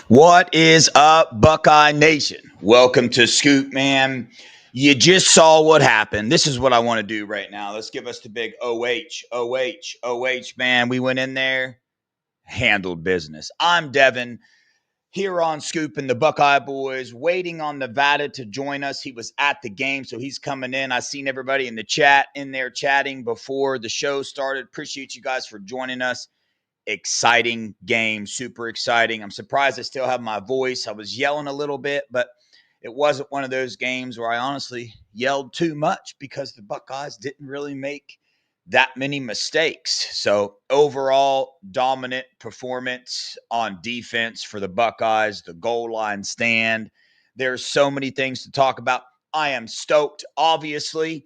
What is up, Buckeye Nation? Welcome to Scoop, man. You just saw what happened. This is what I want to do right now. Let's give us the big OH, man. We went in there, handled business. I'm Devin, here on Scoop and the Buckeye Boys, waiting on Nevada to join us. He was at the game, so he's coming in. I seen everybody in the chat in there chatting before the show started. Appreciate you guys for joining us. Exciting game, super exciting. I'm surprised I still have my voice. I was yelling a little bit, but it wasn't one of those games where I honestly yelled too much because the Buckeyes didn't really make that many mistakes. So overall, dominant performance on defense for the Buckeyes, the goal line stand. There's so many things to talk about. I am stoked, obviously.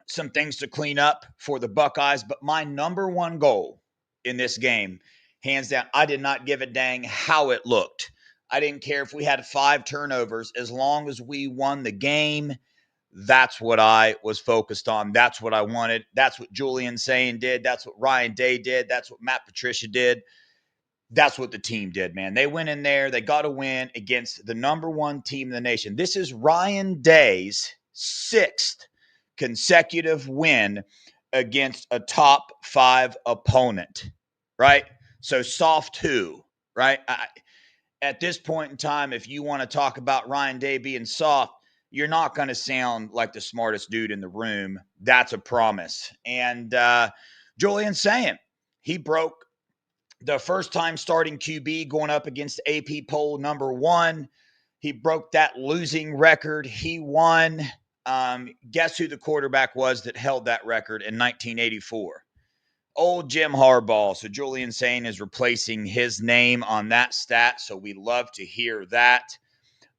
Some things to clean up for the Buckeyes, but my number one goal in this game, hands down, I did not give a dang how it looked. I didn't care if we had 5 turnovers. As long as we won the game, that's what I was focused on. That's what I wanted. That's what Julian Sayin did. That's what Ryan Day did. That's what Matt Patricia did. That's what the team did, man. They went in there. They got a win against the number 1 team in the nation. This is Ryan Day's 6th consecutive win against a top 5 opponent, right? So soft 2, right? At this point in time, if you want to talk about Ryan Day being soft, you're not going to sound like the smartest dude in the room. That's a promise. And Julian Sayin, he broke the first time starting QB going up against AP poll number 1. He broke that losing record. He won. Guess who the quarterback was that held that record in 1984? Old Jim Harbaugh. So Julian Sayin is replacing his name on that stat. So we love to hear that.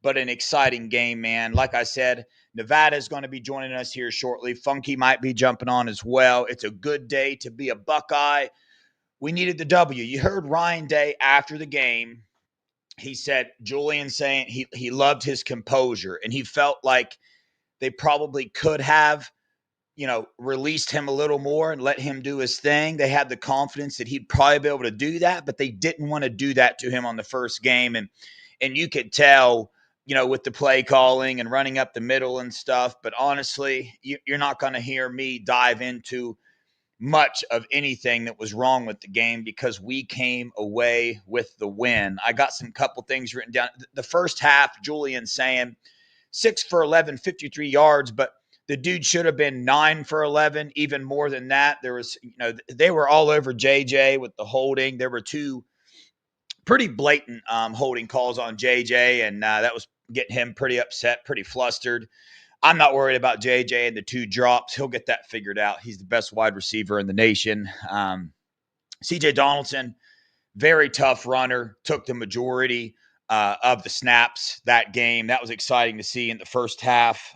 But an exciting game, man. Like I said, Nevada is going to be joining us here shortly. Funky might be jumping on as well. It's a good day to be a Buckeye. We needed the W. You heard Ryan Day after the game. He said Julian Sayin he loved his composure, and he felt like they probably could have, released him a little more and let him do his thing. They had the confidence that he'd probably be able to do that, but they didn't want to do that to him on the first game. And you could tell, with the play calling and running up the middle and stuff. But honestly, you're not going to hear me dive into much of anything that was wrong with the game because we came away with the win. I got some couple things written down. The first half, Julian Sayin, 6 for 11, 53 yards, but the dude should have been 9 for 11, even more than that. There was, they were all over JJ with the holding. There were 2 pretty blatant holding calls on JJ, and that was getting him pretty upset, pretty flustered. I'm not worried about JJ and the 2 drops. He'll get that figured out. He's the best wide receiver in the nation. CJ Donaldson, very tough runner, took the majority of the snaps that game. That was exciting to see in the first half.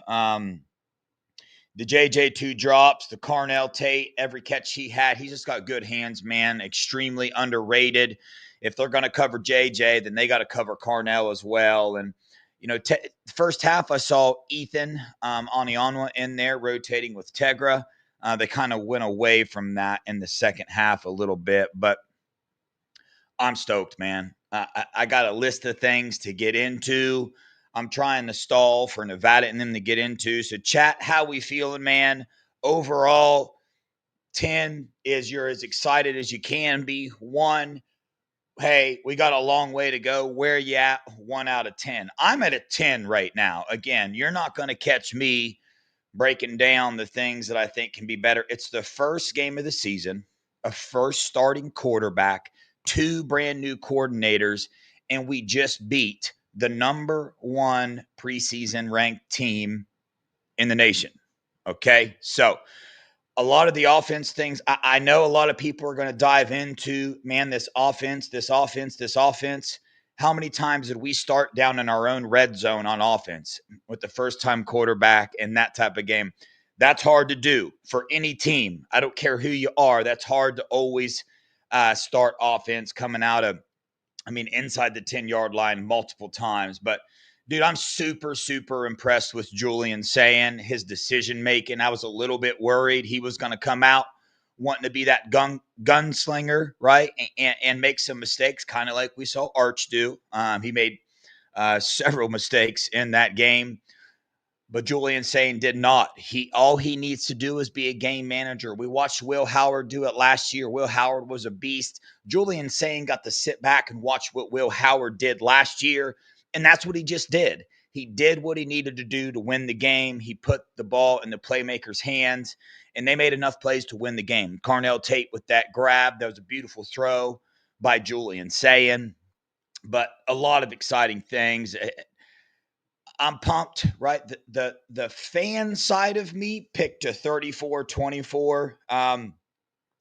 The JJ 2 drops, the Carnell Tate, every catch he had, he's just got good hands, man. Extremely underrated. If they're going to cover JJ, then they got to cover Carnell as well. And first half, I saw Ethan Anianwa in there rotating with Tegra. They kind of went away from that in the second half a little bit, but I'm stoked, man. I got a list of things to get into. I'm trying to stall for Nevada and them to get into. So chat, how we feeling, man? Overall, 10 is you're as excited as you can be. 1, hey, we got a long way to go. Where you at? 1 out of 10. I'm at a 10 right now. Again, you're not going to catch me breaking down the things that I think can be better. It's the first game of the season, a first starting quarterback, 2 brand new coordinators, and we just beat the number 1 preseason ranked team in the nation. Okay, so A lot of the offense things, I know a lot of people are going to dive into, man, this offense, this offense, this offense. How many times did we start down in our own red zone on offense with the first time quarterback and that type of game? That's hard to do for any team. I don't care who you are. That's hard to always start offense coming out of, inside the 10-yard line multiple times. But dude, I'm super, super impressed with Julian Sayin, his decision making. I was a little bit worried he was going to come out wanting to be that gunslinger, right? And make some mistakes, kind of like we saw Arch do. He made several mistakes in that game. But Julian Sayin did not. All he needs to do is be a game manager. We watched Will Howard do it last year. Will Howard was a beast. Julian Sayin got to sit back and watch what Will Howard did last year, and that's what he just did. He did what he needed to do to win the game. He put the ball in the playmakers' hands, and they made enough plays to win the game. Carnell Tate with that grab, that was a beautiful throw by Julian Sayin. But a lot of exciting things. I'm pumped, right? The fan side of me picked a 34-24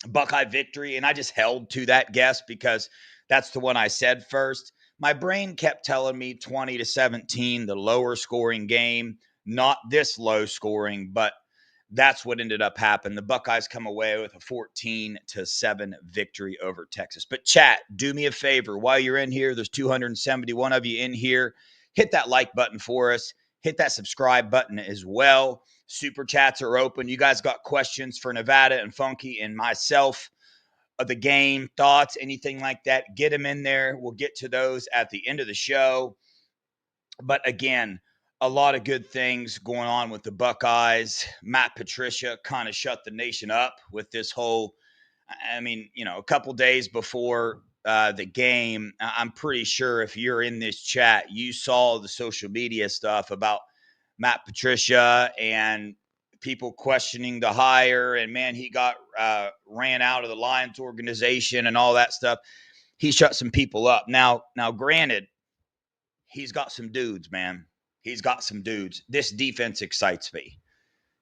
Buckeye victory, and I just held to that guess because that's the one I said first. My brain kept telling me 20-17, the lower scoring game, not this low scoring, but that's what ended up happening. The Buckeyes come away with a 14-7 victory over Texas. But chat, do me a favor. While you're in here, there's 271 of you in here. Hit that like button for us. Hit that subscribe button as well. Super chats are open. You guys got questions for Nevada and Funky and myself of the game, thoughts, anything like that, get them in there. We'll get to those at the end of the show. But again, a lot of good things going on with the Buckeyes. Matt Patricia kind of shut the nation up with this whole, a couple days before the game, I'm pretty sure if you're in this chat, you saw the social media stuff about Matt Patricia and people questioning the hire. And man, he got ran out of the Lions organization and all that stuff. He shut some people up. Now, granted, he's got some dudes, man. He's got some dudes. This defense excites me.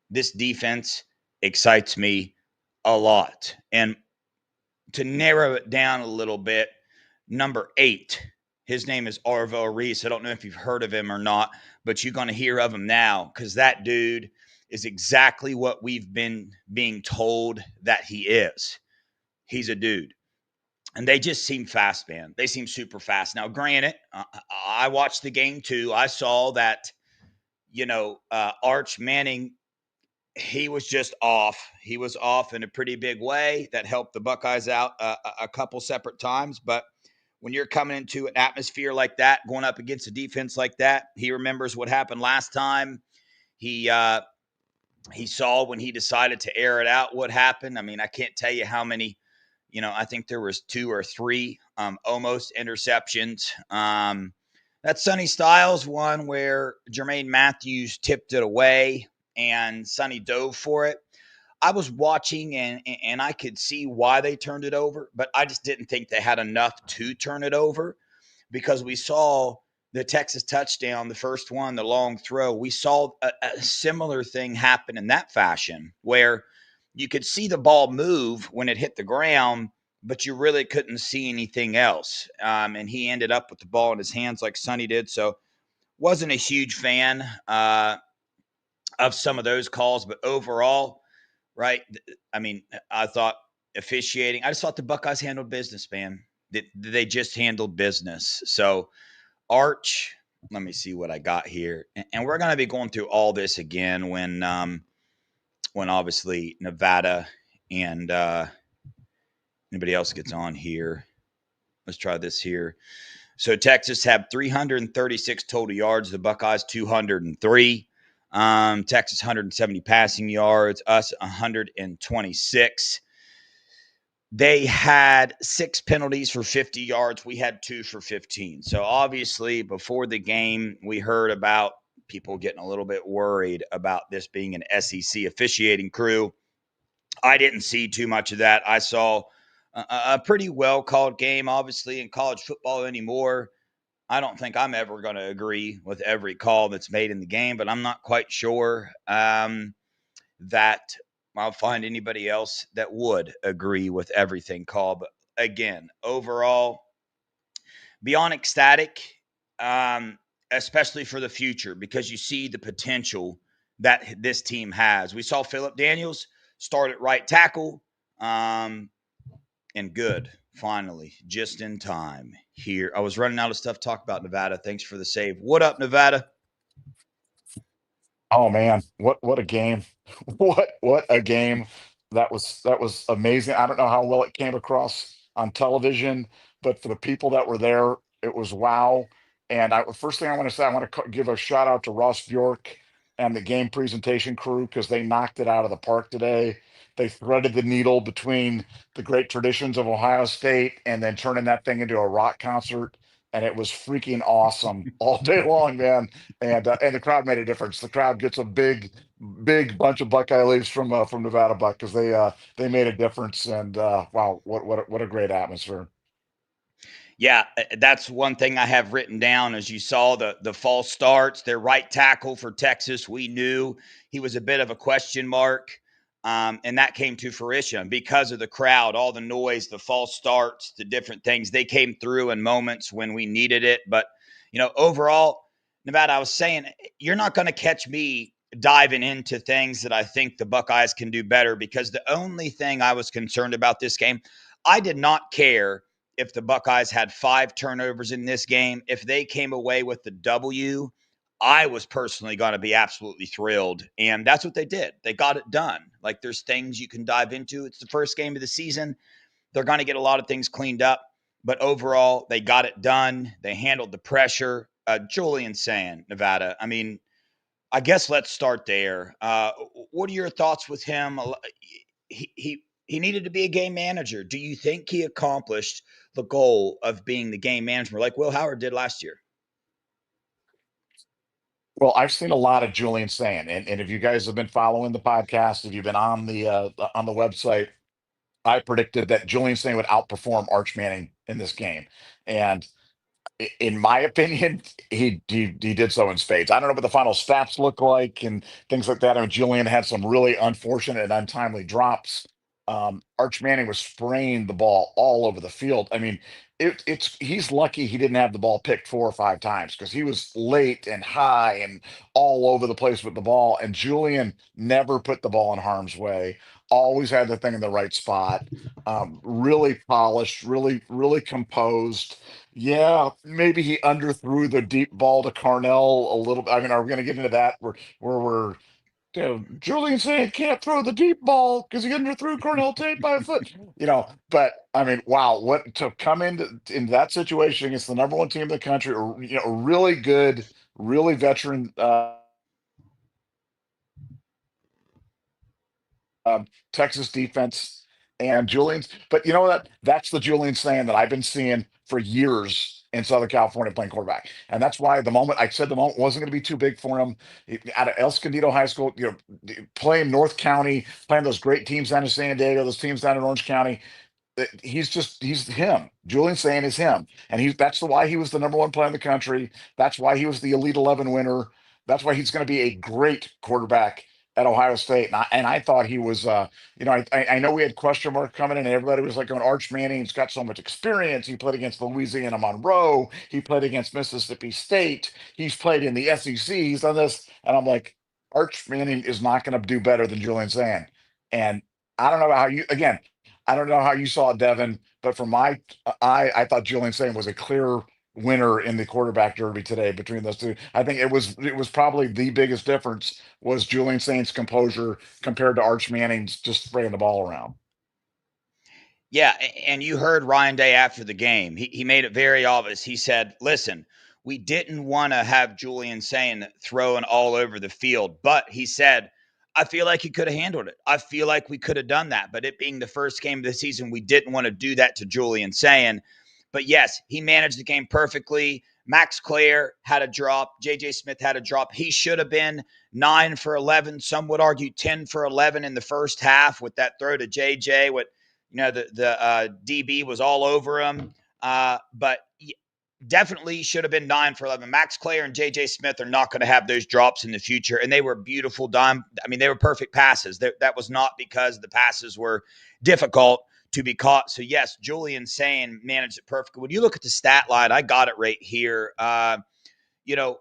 This defense excites me a lot. And to narrow it down a little bit, number 8, his name is Arvo Reese. I don't know if you've heard of him or not, but you're going to hear of him now because that dude is exactly what we've been being told that he is. He's a dude. And they just seem fast, man. They seem super fast. Now, granted, I watched the game too. I saw that, Arch Manning, he was just off. He was off in a pretty big way. That helped the Buckeyes out a couple separate times. But when you're coming into an atmosphere like that, going up against a defense like that, he remembers what happened last time. He saw when he decided to air it out what happened. I can't tell you how many. I think there was 2 or 3 almost interceptions. That Sonny Styles one where Jermaine Matthews tipped it away and Sonny dove for it. I was watching and I could see why they turned it over, but I just didn't think they had enough to turn it over because we saw the Texas touchdown, the first one, the long throw. We saw a similar thing happen in that fashion where you could see the ball move when it hit the ground, but you really couldn't see anything else. And he ended up with the ball in his hands like Sonny did. So wasn't a huge fan of some of those calls, but overall, right? I thought officiating, I just thought the Buckeyes handled business, man. They just handled business. So Arch, let me see what I got here. And we're going to be going through all this again when obviously Nevada and anybody else gets on here. Let's try this here. So Texas had 336 total yards. The Buckeyes 203. Texas 170 passing yards. Us 126. They had 6 penalties for 50 yards. We had 2 for 15. So obviously before the game, we heard about people getting a little bit worried about this being an SEC officiating crew. I didn't see too much of that. I saw a pretty well-called game. Obviously, in college football anymore, I don't think I'm ever going to agree with every call that's made in the game, but I'm not quite sure that I'll find anybody else that would agree with everything, Call. But again, overall, beyond ecstatic, um, especially for the future, because you see the potential that this team has. We saw Phillip Daniels start at right tackle, and good, finally, just in time here. I was running out of stuff to talk about Nevada. Thanks for the save. What up, Nevada? Oh man, what a game. What a game. That was amazing. I don't know how well it came across on television, but for the people that were there, it was wow. And first thing I want to say, I want to give a shout out to Ross Bjork and the game presentation crew because they knocked it out of the park today. They threaded the needle between the great traditions of Ohio State and then turning that thing into a rock concert. And it was freaking awesome all day long, man. And the crowd made a difference. The crowd gets a big bunch of Buckeye leaves from Nevadabuck because they made a difference. And wow, what a great atmosphere. Yeah, that's one thing I have written down. As you saw, the false starts, their right tackle for Texas, we knew he was a bit of a question mark, and that came to fruition because of the crowd, all the noise, the false starts, the different things. They came through in moments when we needed it. But overall, Nevada, I was saying you're not going to catch me diving into things that I think the Buckeyes can do better because the only thing I was concerned about this game, I did not care if the Buckeyes had 5 turnovers in this game. If they came away with the W, I was personally going to be absolutely thrilled. And that's what they did. They got it done. Like there's things you can dive into. It's the first game of the season. They're going to get a lot of things cleaned up. But overall, they got it done. They handled the pressure. Julian saying, Nevada, I mean, I guess let's start there. What are your thoughts with him? He needed to be a game manager. Do you think he accomplished the goal of being the game manager like Will Howard did last year? Well, I've seen a lot of Julian saying, and if you guys have been following the podcast, if you've been on the website, I predicted that Julian Saint would outperform Arch Manning in this game. And in my opinion, he did so in spades. I don't know what the final stats look like and things like that. I mean, Julian had some really unfortunate and untimely drops. Arch Manning was spraying the ball all over the field. I mean, it's he's lucky he didn't have the ball picked 4 or 5 times because he was late and high and all over the place with the ball. And Julian never put the ball in harm's way. Always had the thing in the right spot. Really polished, really composed. Yeah, maybe he underthrew the deep ball to Carnell a little bit. I mean, are we going to get into that where we're Julian saying can't throw the deep ball because he underthrew Cornell Tate by a foot? But I mean, wow, what to come into that situation against the number one team in the country, or really good, really veteran Texas defense and Julian's. But you know what? That's the Julian saying that I've been seeing for years in Southern California playing quarterback. And that's why I said the moment wasn't going to be too big for him. Out of El Escondido High School, playing North County, playing those great teams down in San Diego, those teams down in Orange County. He's him. Julian saying is him. And that's why he was the number one player in the country. That's why he was the Elite 11 winner. That's why he's going to be a great quarterback at Ohio State. And I thought he was, I know we had question mark coming in, and everybody was like going, Arch Manning's got so much experience. He played against Louisiana Monroe. He played against Mississippi State. He's played in the SEC. He's done this. And I'm like, Arch Manning is not going to do better than Julian Sand. And I don't know how I don't know how you saw it, Devin, but from my I thought Julian Sand was a clear winner in the quarterback derby today between those two. I think it was probably the biggest difference was Julian Saint's composure compared to Arch Manning's just spraying the ball around. Yeah, and you heard Ryan Day after the game. He made it very obvious. He said, listen, we didn't want to have Julian saying throwing all over the field, but he said, I feel like he could have handled it. I feel like we could have done that. But it being the first game of the season, we didn't want to do that to Julian saying. But yes, he managed the game perfectly. Max Clare had a drop. JJ Smith had a drop. He should have been 9 for 11. Some would argue 10 for 11 in the first half with that throw to JJ. The DB was all over him. But definitely should have been 9 for 11. Max Clare and JJ Smith are not going to have those drops in the future. And they were beautiful dime. I mean, they were perfect passes. That was not because the passes were difficult to be caught. So, yes, Julian Sayin managed it perfectly. When you look at the stat line, I got it right here. You know,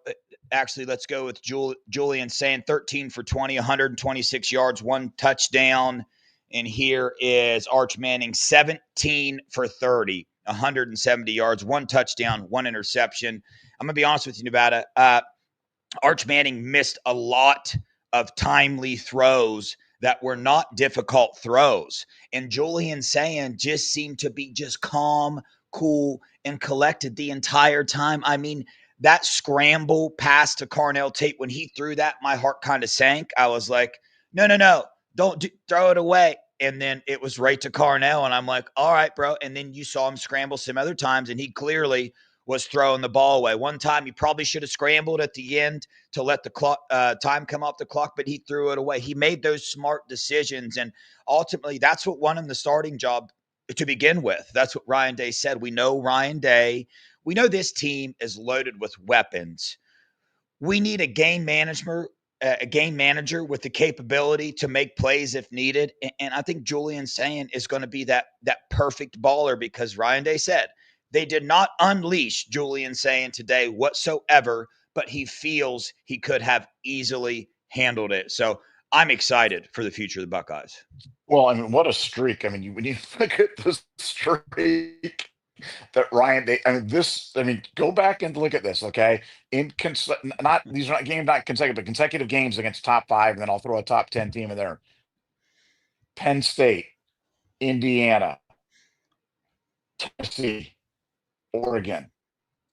actually, let's go with Julian Sayin 13 for 20, 126 yards, 1 touchdown. And here is Arch Manning 17 for 30, 170 yards, 1 touchdown, 1 interception. I'm going to be honest with you, Nevada. Arch Manning missed a lot of timely throws that were not difficult throws. And Julian Sayin just seemed to be just calm, cool, and collected the entire time. I mean, that scramble pass to Carnell Tate, when he threw that, my heart kind of sank. I was like, no, don't throw it away. And then it was right to Carnell, and I'm like, all right, bro. And then you saw him scramble some other times, and he clearly was throwing the ball away. One time he probably should have scrambled at the end to let the clock time come off the clock, but he threw it away. He made those smart decisions, and ultimately that's what won him the starting job to begin with. That's what Ryan Day said. We know Ryan Day. We know this team is loaded with weapons. We need a game manager with the capability to make plays if needed. And I think Julian Sayin is going to be that perfect baller, because Ryan Day said they did not unleash Julian Sayin today whatsoever, but he feels he could have easily handled it. So I'm excited for the future of the Buckeyes. Well, I mean, what a streak. I mean, when you look at the streak that Ryan, I mean, go back and look at this, okay? Not these are not games, not consecutive, but consecutive games against top 5, and then I'll throw a top 10 team in there. Penn State, Indiana, Tennessee, Oregon,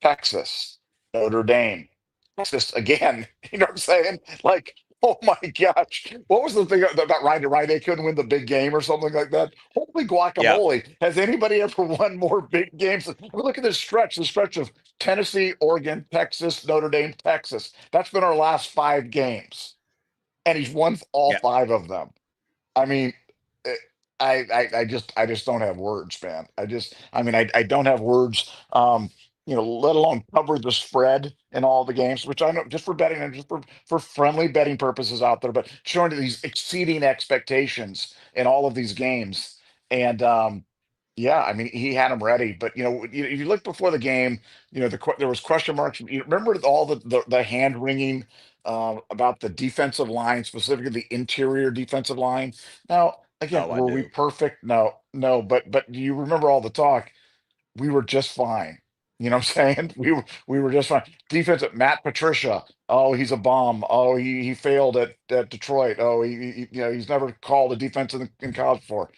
Texas, Notre Dame, Texas again. You know what I'm saying? Like, oh my gosh. What was the thing about Ryan? They couldn't win the big game or something like that? Holy Yeah. guacamole. Has anybody ever won more big games? Look at this stretch, the stretch of Tennessee, Oregon, Texas, Notre Dame, Texas. That's been our last 5 games. And he's won all Yeah. 5 of them. I mean, eh, I just don't have words, man. I don't have words. Let alone cover the spread in all the games, which I know just for betting and just for friendly betting purposes out there, but showing these exceeding expectations in all of these games. And yeah, I mean, he had them ready. But if you look before the game, there was question marks. You remember all the hand wringing about the defensive line, specifically the interior defensive line. Now, again, Oh, I were we do. perfect? No, no. But do you remember all the talk? We were just fine. You know what I'm saying? We were just fine. Defensive Matt Patricia. Oh, he's a bum. Oh, he failed at Detroit. Oh, he's never called a defense in college before.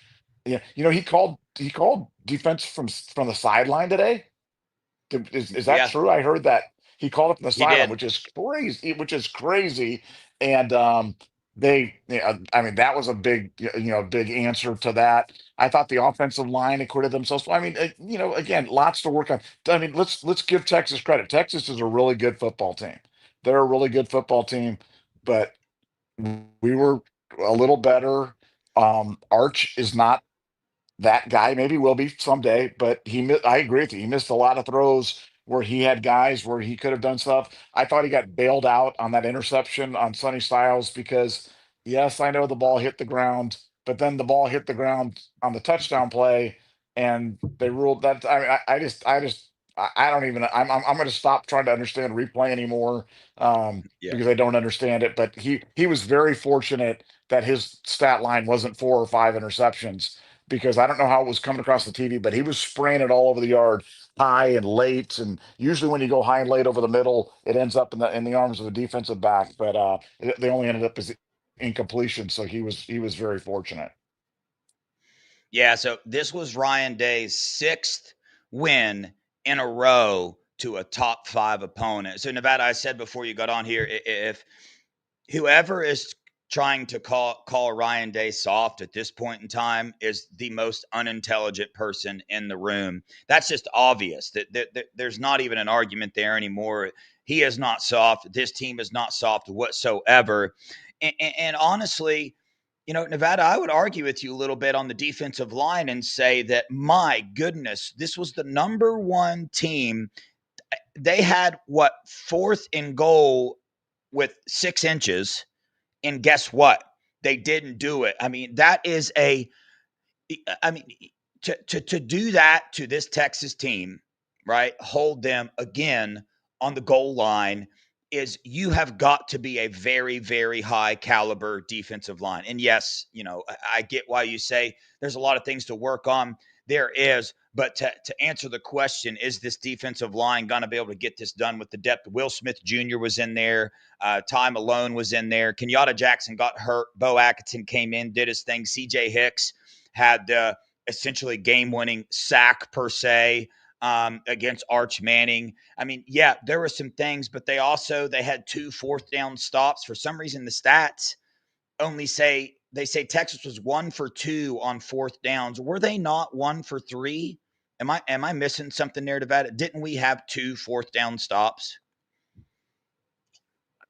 Yeah, he called defense from the sideline today. Is that Yeah, true? I heard that he called it from the he sideline, did. which is crazy. Which is crazy. And I mean, that was a big answer to that. I thought the offensive line acquitted themselves. I mean, again, lots to work on. I mean, let's give Texas credit. Texas is a really good football team. They're a really good football team, but we were a little better. Arch is not that guy. Maybe will be someday, but I agree with you. He missed a lot of throws where he had guys where he could have done stuff. I thought he got bailed out on that interception on Sonny Styles because, yes, I know the ball hit the ground, but then the ball hit the ground on the touchdown play, and they ruled that. I don't even. I'm going to stop trying to understand replay anymore, Yeah. because I don't understand it. But he was very fortunate that his stat line wasn't 4 or 5 interceptions, because I don't know how it was coming across the TV, but he was spraying it all over the yard, high and late. And usually when you go high and late over the middle, it ends up in the arms of the defensive back. But they only ended up as incompletion, so he was very fortunate. Yeah, so this was Ryan Day's 6th win in a row to a top 5 opponent. So Nevada, I said before you got on here, if whoever is trying to call Ryan Day soft at this point in time is the most unintelligent person in the room. That's just obvious. That there's not even an argument there anymore. He is not soft. This team is not soft whatsoever. And honestly, Nevada, I would argue with you a little bit on the defensive line and say that, my goodness, this was the number one team they had what, fourth and goal with 6 inches, and guess what? They didn't do it. I mean, that is a I mean, to do that to this Texas team, right? Hold them again on the goal line is you have got to be a very, very high caliber defensive line. And yes, I get why you say there's a lot of things to work on. There is, but to answer the question, is this defensive line going to be able to get this done with the depth? Will Smith Jr. was in there. Ty Malone was in there. Kenyatta Jackson got hurt. Bo Atkinson came in, did his thing. CJ Hicks had essentially game-winning sack per se against Arch Manning. I mean, yeah, there were some things, but they had 2 fourth down stops. For some reason, the stats only say Texas was 1 for 2 on fourth downs. Were they not 1 for 3? Am I missing something there, Nevada? Didn't we have 2 fourth down stops?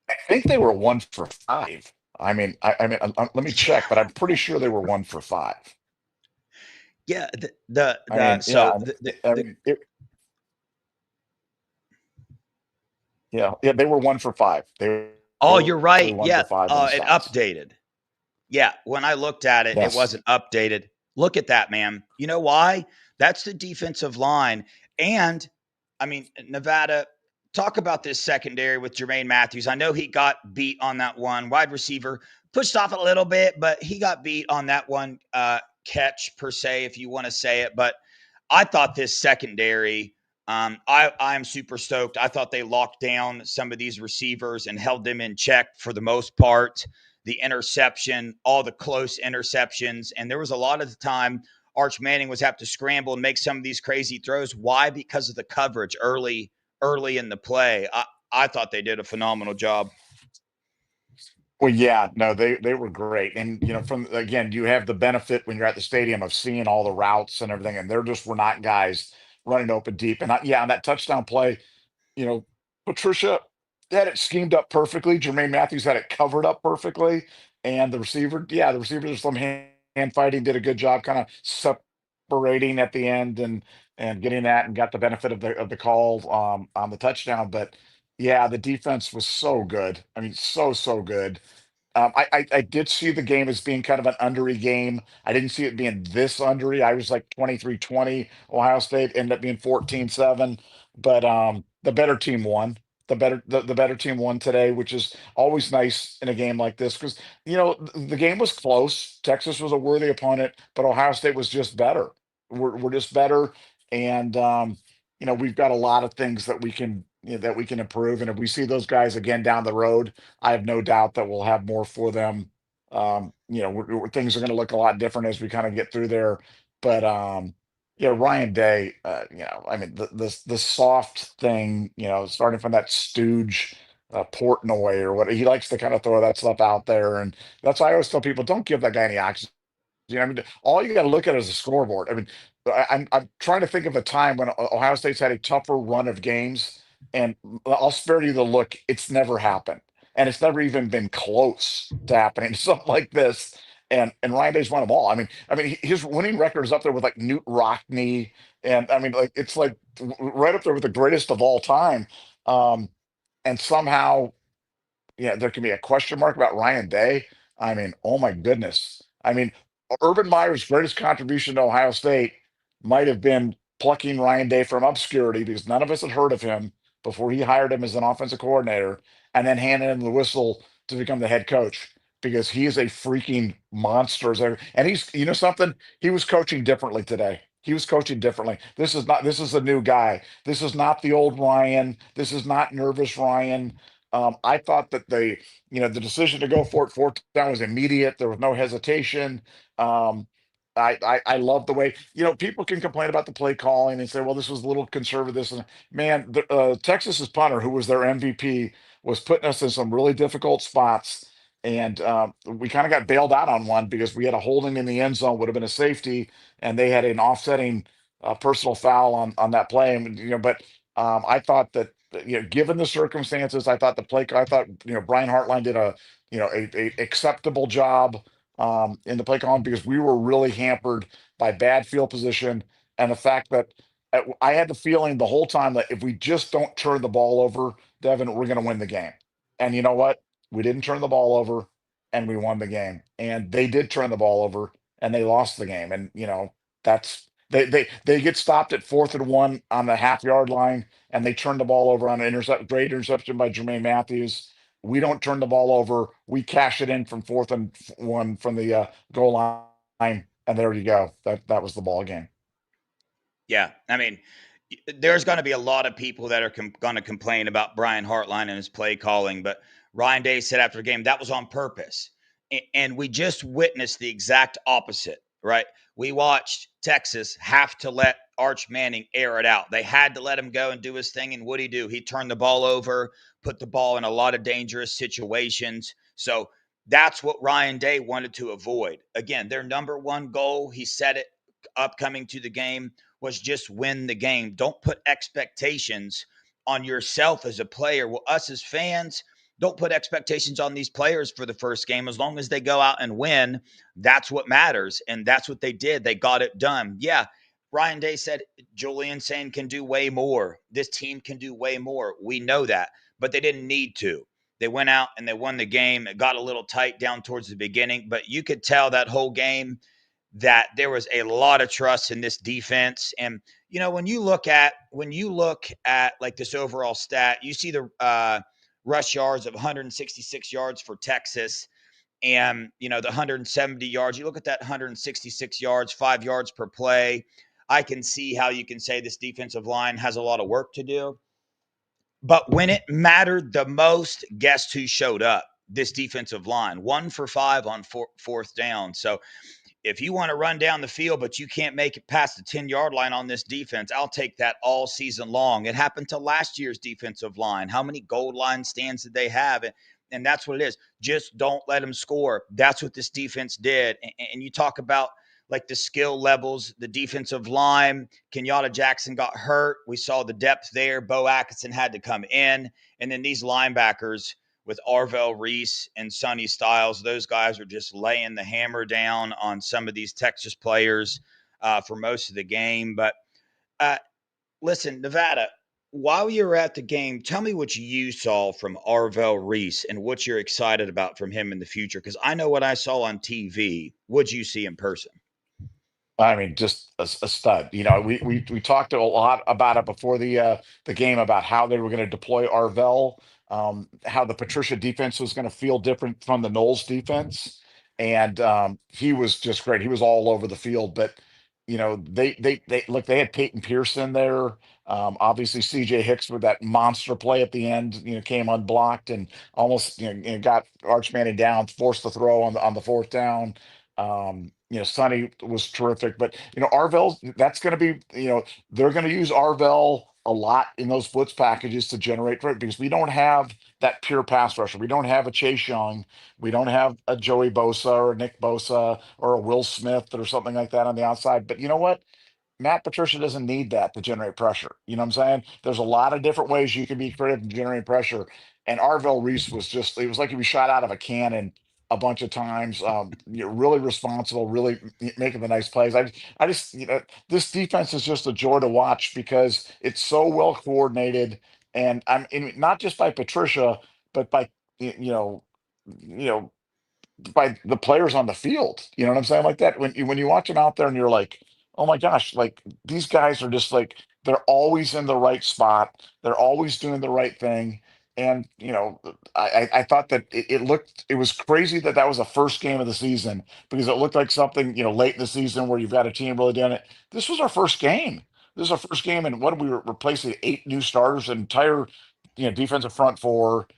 I think they were 1 for 5. Let me check, but I'm pretty sure they were 1 for 5. Yeah, the I the mean, yeah, so I the mean, yeah, they were 1 for 5. They oh, were you're one right. for Yeah, five on the it stops. updated. Yeah, when I looked at it, it Yes. wasn't updated. Look at that, man. You know why? That's the defensive line. And I mean, Nevada, talk about this secondary with Jermaine Matthews. I know he got beat on that one. Wide receiver pushed off a little bit, but he got beat on that one catch, per se, if you want to say it. But I thought this secondary, I'm super stoked. I thought they locked down some of these receivers and held them in check for the most part. The interception, all the close interceptions, and there was a lot of the time Arch Manning was have to scramble and make some of these crazy throws. Why? Because of the coverage early in the play. I thought they did a phenomenal job. Well, yeah, no, they were great. And from again, you have the benefit when you're at the stadium of seeing all the routes and everything, and there just were not guys running open deep. And yeah, on that touchdown play, you know, Patricia had it schemed up perfectly. Jermaine Matthews had it covered up perfectly. And the receiver just some hand fighting, did a good job kind of separating at the end and getting that and got the benefit of the call on the touchdown. But yeah, the defense was so good. I mean, so good. I did see the game as being kind of an undery game. I didn't see it being this undery. I was like 23-20. Ohio State ended up being 14-7, but the better team won. The better team won today, which is always nice in a game like this because the game was close. Texas was a worthy opponent, but Ohio State was just better. We're just better, and we've got a lot of things that we can improve. And if we see those guys again down the road, I have no doubt that we'll have more for them. Things are going to look a lot different as we kind of get through there. But yeah, Ryan Day, I mean the soft thing, starting from that stooge Portnoy or what he likes to kind of throw that stuff out there, and that's why I always tell people don't give that guy any oxygen. I mean, all you got to look at is the scoreboard. I mean, I'm trying to think of a time when Ohio State's had a tougher run of games, and I'll spare you the look. It's never happened, and it's never even been close to happening. Something like this, and Ryan Day's won them all. His winning record is up there with like Newt Rockney, and I mean, like it's like right up there with the greatest of all time. Um, and somehow yeah, there can be a question mark about Ryan Day. I mean, oh my goodness. I mean, Urban Meyer's greatest contribution to Ohio State might have been plucking Ryan Day from obscurity because none of us had heard of him before he hired him as an offensive coordinator and then handed him the whistle to become the head coach because he is a freaking monster. And you know something? He was coaching differently today. He was coaching differently. This is a new guy. This is not the old Ryan. This is not nervous Ryan. I thought that the decision to go for it fourth down was immediate. There was no hesitation. Um, I love the way, people can complain about the play calling and say, well, this was a little conservative. This and man, Texas's punter, who was their MVP, was putting us in some really difficult spots. And we kind of got bailed out on one because we had a holding in the end zone, would have been a safety, and they had an offsetting personal foul on that play. And but I thought that given the circumstances, I thought Brian Hartline did a acceptable job in the play calling because we were really hampered by bad field position and the fact that I had the feeling the whole time that if we just don't turn the ball over, Devin, we're going to win the game. And you know what? We didn't turn the ball over, and we won the game. And they did turn the ball over, and they lost the game. And that's they get stopped at 4th and 1 on the half-yard line, and they turn the ball over on an great interception by Jermaine Matthews. We don't turn the ball over. We cash it in from 4th and 1 from the goal line, and there you go. That was the ball game. Yeah, I mean, there's going to be a lot of people that are going to complain about Brian Hartline and his play calling, but Ryan Day said after the game that was on purpose, and we just witnessed the exact opposite. Right? We watched Texas have to let Arch Manning air it out. They had to let him go and do his thing, and what'd he do? He turned the ball over, put the ball in a lot of dangerous situations. So that's what Ryan Day wanted to avoid. Again, their number one goal, he said it upcoming to the game, was just win the game. Don't put expectations on yourself as a player. Well, us as fans, don't put expectations on these players for the first game. As long as they go out and win, that's what matters. And that's what they did. They got it done. Yeah. Ryan Day said Julian Sain can do way more. This team can do way more. We know that, but they didn't need to. They went out and they won the game. It got a little tight down towards the beginning, but you could tell that whole game that there was a lot of trust in this defense. And when you look at like this overall stat, you see the rush yards of 166 yards for Texas, and the 170 yards. You look at that 166 yards, 5 yards per play. I can see how you can say this defensive line has a lot of work to do. But when it mattered the most, guess who showed up? This defensive line, 1 for 5 on fourth down. So if you want to run down the field, but you can't make it past the 10-yard line on this defense, I'll take that all season long. It happened to last year's defensive line. How many goal line stands did they have? And that's what it is. Just don't let them score. That's what this defense did. And you talk about like the skill levels, the defensive line. Kenyatta Jackson got hurt. We saw the depth there. Bo Atkinson had to come in. And then these linebackers with Arvell Reese and Sonny Styles, those guys are just laying the hammer down on some of these Texas players for most of the game. But uh, listen, Nevada, while you're at the game, tell me what you saw from Arvell Reese and what you're excited about from him in the future. Because I know what I saw on TV. What'd you see in person? I mean, just a stud. We talked a lot about it before the game about how they were going to deploy Arvell, how the Patricia defense was going to feel different from the Knowles defense, and he was just great. He was all over the field, but they look. They had Peyton Pearson there. Obviously, C.J. Hicks with that monster play at the end, came unblocked and almost got Arch Manning down, forced the throw on the 4th down. Sonny was terrific, but Arvell, that's going to be, they're going to use Arvell a lot in those blitz packages to generate because we don't have that pure pass rusher. We don't have a Chase Young. We don't have a Joey Bosa or Nick Bosa or a Will Smith or something like that on the outside. But you know what? Matt Patricia doesn't need that to generate pressure. You know what I'm saying? There's a lot of different ways you can be creative and generate pressure. And Arvell Reese was it was like he was shot out of a cannon a bunch of times. Really responsible, really making the nice plays. I just, this defense is just a joy to watch because it's so well coordinated. And not just by Patricia, but by, you know, by the players on the field. You know what I'm saying? Like that when you watch them out there and you're like, oh my gosh, like these guys are just like they're always in the right spot. They're always doing the right thing. And I thought that it was crazy that was the first game of the season because it looked like something late in the season where you've got a team really doing it. This was our first game. This is our first game, and what we were replacing 8 new starters, an entire defensive front four,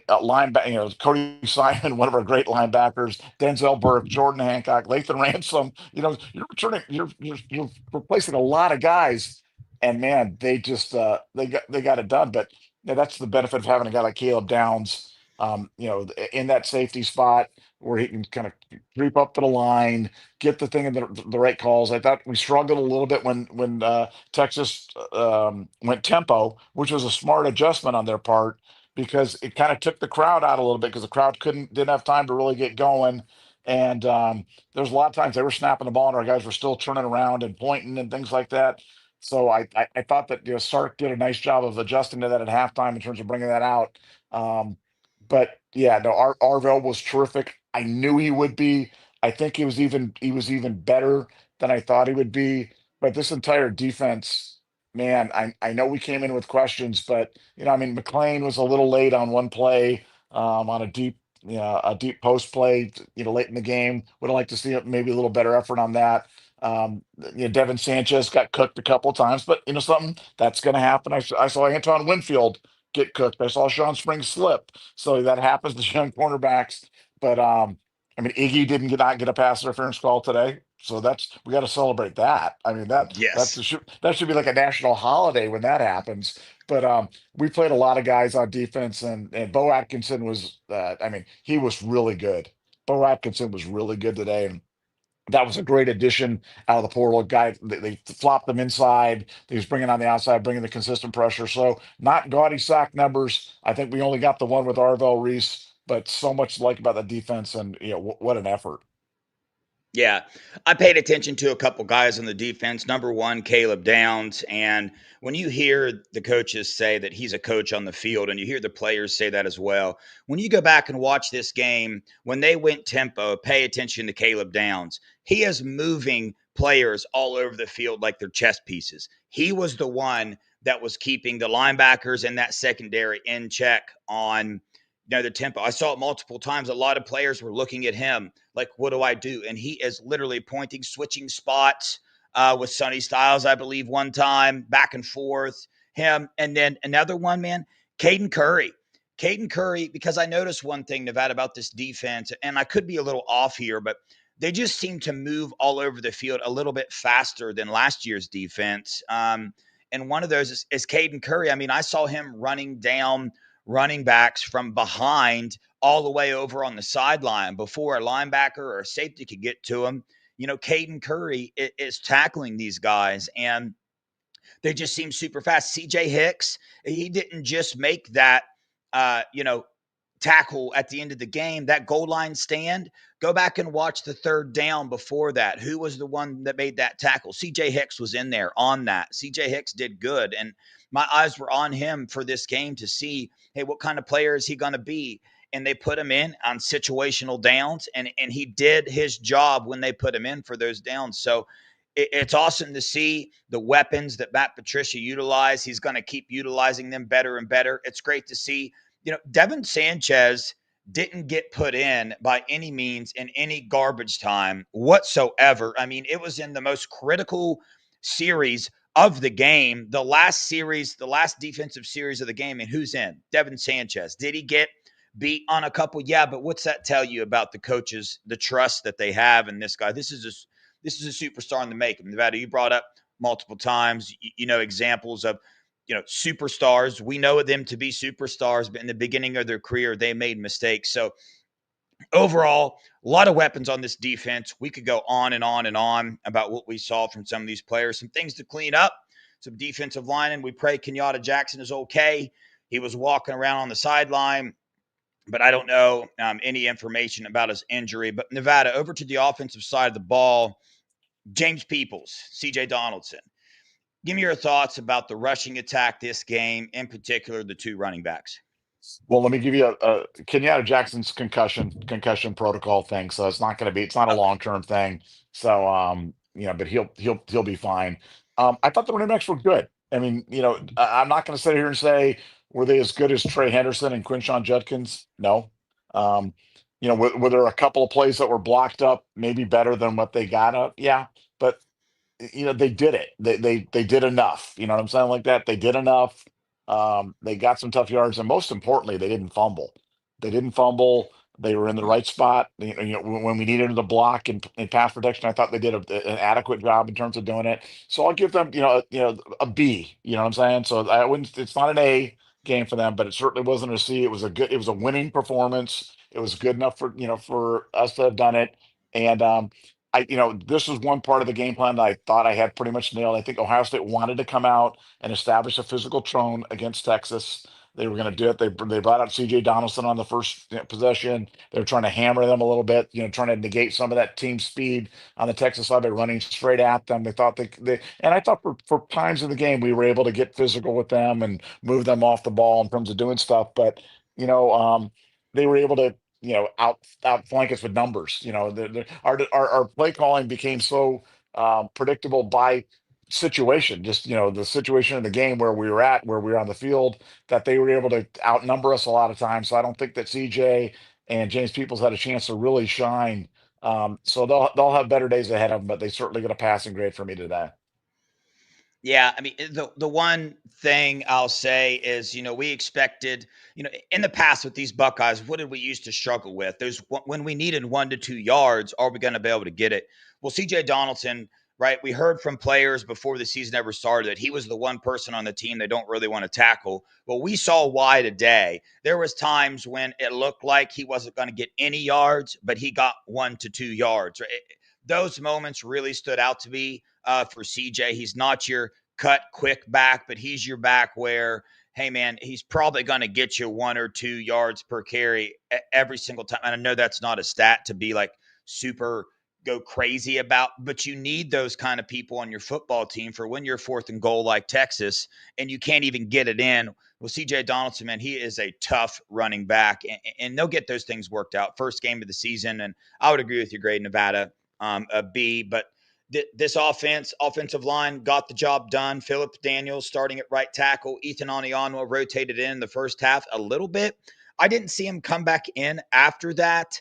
linebacker, Cody Simon, one of our great linebackers, Denzel Burke, Jordan Hancock, Lathan Ransom. You're replacing a lot of guys, and man, they just they got it done. But that's the benefit of having a guy like Caleb Downs, in that safety spot where he can kind of creep up to the line, get the thing in the right calls. I thought we struggled a little bit when Texas went tempo, which was a smart adjustment on their part because it kind of took the crowd out a little bit because the crowd didn't have time to really get going. And there's a lot of times they were snapping the ball and our guys were still turning around and pointing and things like that. So I thought that Sark did a nice job of adjusting to that at halftime in terms of bringing that out. Um, but yeah, no, Arvell was terrific. I knew he would be. I think he was even better than I thought he would be. But this entire defense, man, I know we came in with questions, but I mean, McLean was a little late on one play, on a deep post play, late in the game. Would have liked to see maybe a little better effort on that. Devin Sanchez got cooked a couple of times, but something that's going to happen. I saw Anton Winfield get cooked. I saw Sean Springs slip. So that happens to young cornerbacks. But I mean, Iggy didn't not get a pass interference call today. So we got to celebrate that. I mean, Yes. that should be like a national holiday when that happens. But we played a lot of guys on defense, and Bo Atkinson was, I mean, he was really good. Bo Atkinson was really good today, and that was a great addition out of the portal guy. They flopped them inside. He was bringing on the outside, bringing the consistent pressure. So not gaudy sack numbers. I think we only got the one with Arvell Reese, but so much to like about the defense, and what an effort. Yeah, I paid attention to a couple guys on the defense. Number one, Caleb Downs. And when you hear the coaches say that he's a coach on the field, and you hear the players say that as well, when you go back and watch this game, when they went tempo, pay attention to Caleb Downs. He is moving players all over the field like they're chess pieces. He was the one that was keeping the linebackers and that secondary in check on the tempo. I saw it multiple times. A lot of players were looking at him like, what do I do? And he is literally pointing, switching spots with Sonny Styles, I believe, one time, back and forth. Him. And then another one, man, Caden Curry. Caden Curry, because I noticed one thing, Nevada, about this defense, and I could be a little off here, but they just seem to move all over the field a little bit faster than last year's defense. And one of those is Caden Curry. I mean, I saw him running down running backs from behind all the way over on the sideline before a linebacker or a safety could get to him. Caden Curry is tackling these guys, and they just seem super fast. CJ Hicks, he didn't just make that, uh, you know, tackle at the end of the game, that goal line stand. Go back and watch the third down before that. Who was the one that made that tackle? CJ Hicks was in there on that. CJ Hicks did good. And my eyes were on him for this game to see, hey, what kind of player is he going to be? And they put him in on situational downs, and he did his job when they put him in for those downs. So it's awesome to see the weapons that Matt Patricia utilized. He's going to keep utilizing them better and better. It's great to see. Devin Sanchez didn't get put in by any means in any garbage time whatsoever. I mean, it was in the most critical series of the game, the last series, the last defensive series of the game. And who's in? Devin Sanchez. Did he get beat on a couple? Yeah, but what's that tell you about the coaches, the trust that they have in this guy? This is a superstar in the making. Nevada, you brought up multiple times, examples of, superstars. We know them to be superstars, but in the beginning of their career, they made mistakes. So overall, a lot of weapons on this defense. We could go on and on and on about what we saw from some of these players, some things to clean up, some defensive linemen. We pray Kenyatta Jackson is okay. He was walking around on the sideline, but I don't know any information about his injury. But Nevada, over to the offensive side of the ball, James Peoples, CJ Donaldson. Give me your thoughts about the rushing attack this game, in particular, the two running backs. Well, let me give you a Kenyatta Jackson's concussion protocol thing. So it's not a Okay. long-term thing. So but he'll be fine. I thought the running backs were good. I mean, I'm not going to sit here and say were they as good as Trey Henderson and Quinshawn Judkins? No. Um, were there a couple of plays that were blocked up, maybe better than what they got up? Yeah, but they did it. They did enough. You know what I'm saying? Like that. They did enough. They got some tough yards, and most importantly, they didn't fumble. They didn't fumble. They were in the right spot. When we needed them to block and pass protection, I thought they did an adequate job in terms of doing it. So I'll give them, a B. You know what I'm saying? So I wouldn't. It's not an A game for them, but it certainly wasn't a C. It was a good. It was a winning performance. It was good enough for us to have done it. And this was one part of the game plan that I thought I had pretty much nailed. I think Ohio State wanted to come out and establish a physical tone against Texas. They were going to do it. They brought out C.J. Donaldson on the first possession. They were trying to hammer them a little bit, trying to negate some of that team speed on the Texas side by running straight at them. They thought and I thought for times in the game we were able to get physical with them and move them off the ball in terms of doing stuff. But you know, um, they were able to outflank us with numbers. Our play calling became so predictable by situation, just the situation in the game where we were at, where we were on the field, that they were able to outnumber us a lot of times. So I don't think that CJ and James Peoples had a chance to really shine. So they'll have better days ahead of them, but they certainly got a passing grade for me today. Yeah, I mean, the one thing I'll say is, we expected, in the past with these Buckeyes, what did we used to struggle with? There's when we needed 1 to 2 yards, are we going to be able to get it? Well, CJ Donaldson, right? We heard from players before the season ever started that he was the one person on the team they don't really want to tackle. Well, we saw why today. There was times when it looked like he wasn't going to get any yards, but he got 1 to 2 yards. Right? Those moments really stood out to me for CJ. He's not your cut quick back, but he's your back where, hey, man, he's probably going to get you 1 or 2 yards per carry every single time. And I know that's not a stat to be like super go crazy about, but you need those kind of people on your football team for when you're 4th and goal like Texas and you can't even get it in. Well, CJ Donaldson, man, he is a tough running back, and they'll get those things worked out. First game of the season, and I would agree with your grade, Nevada, a B. But this offensive line got the job done. Philip Daniels starting at right tackle. Ethan Anianwa rotated in the first half a little bit. I didn't see him come back in after that.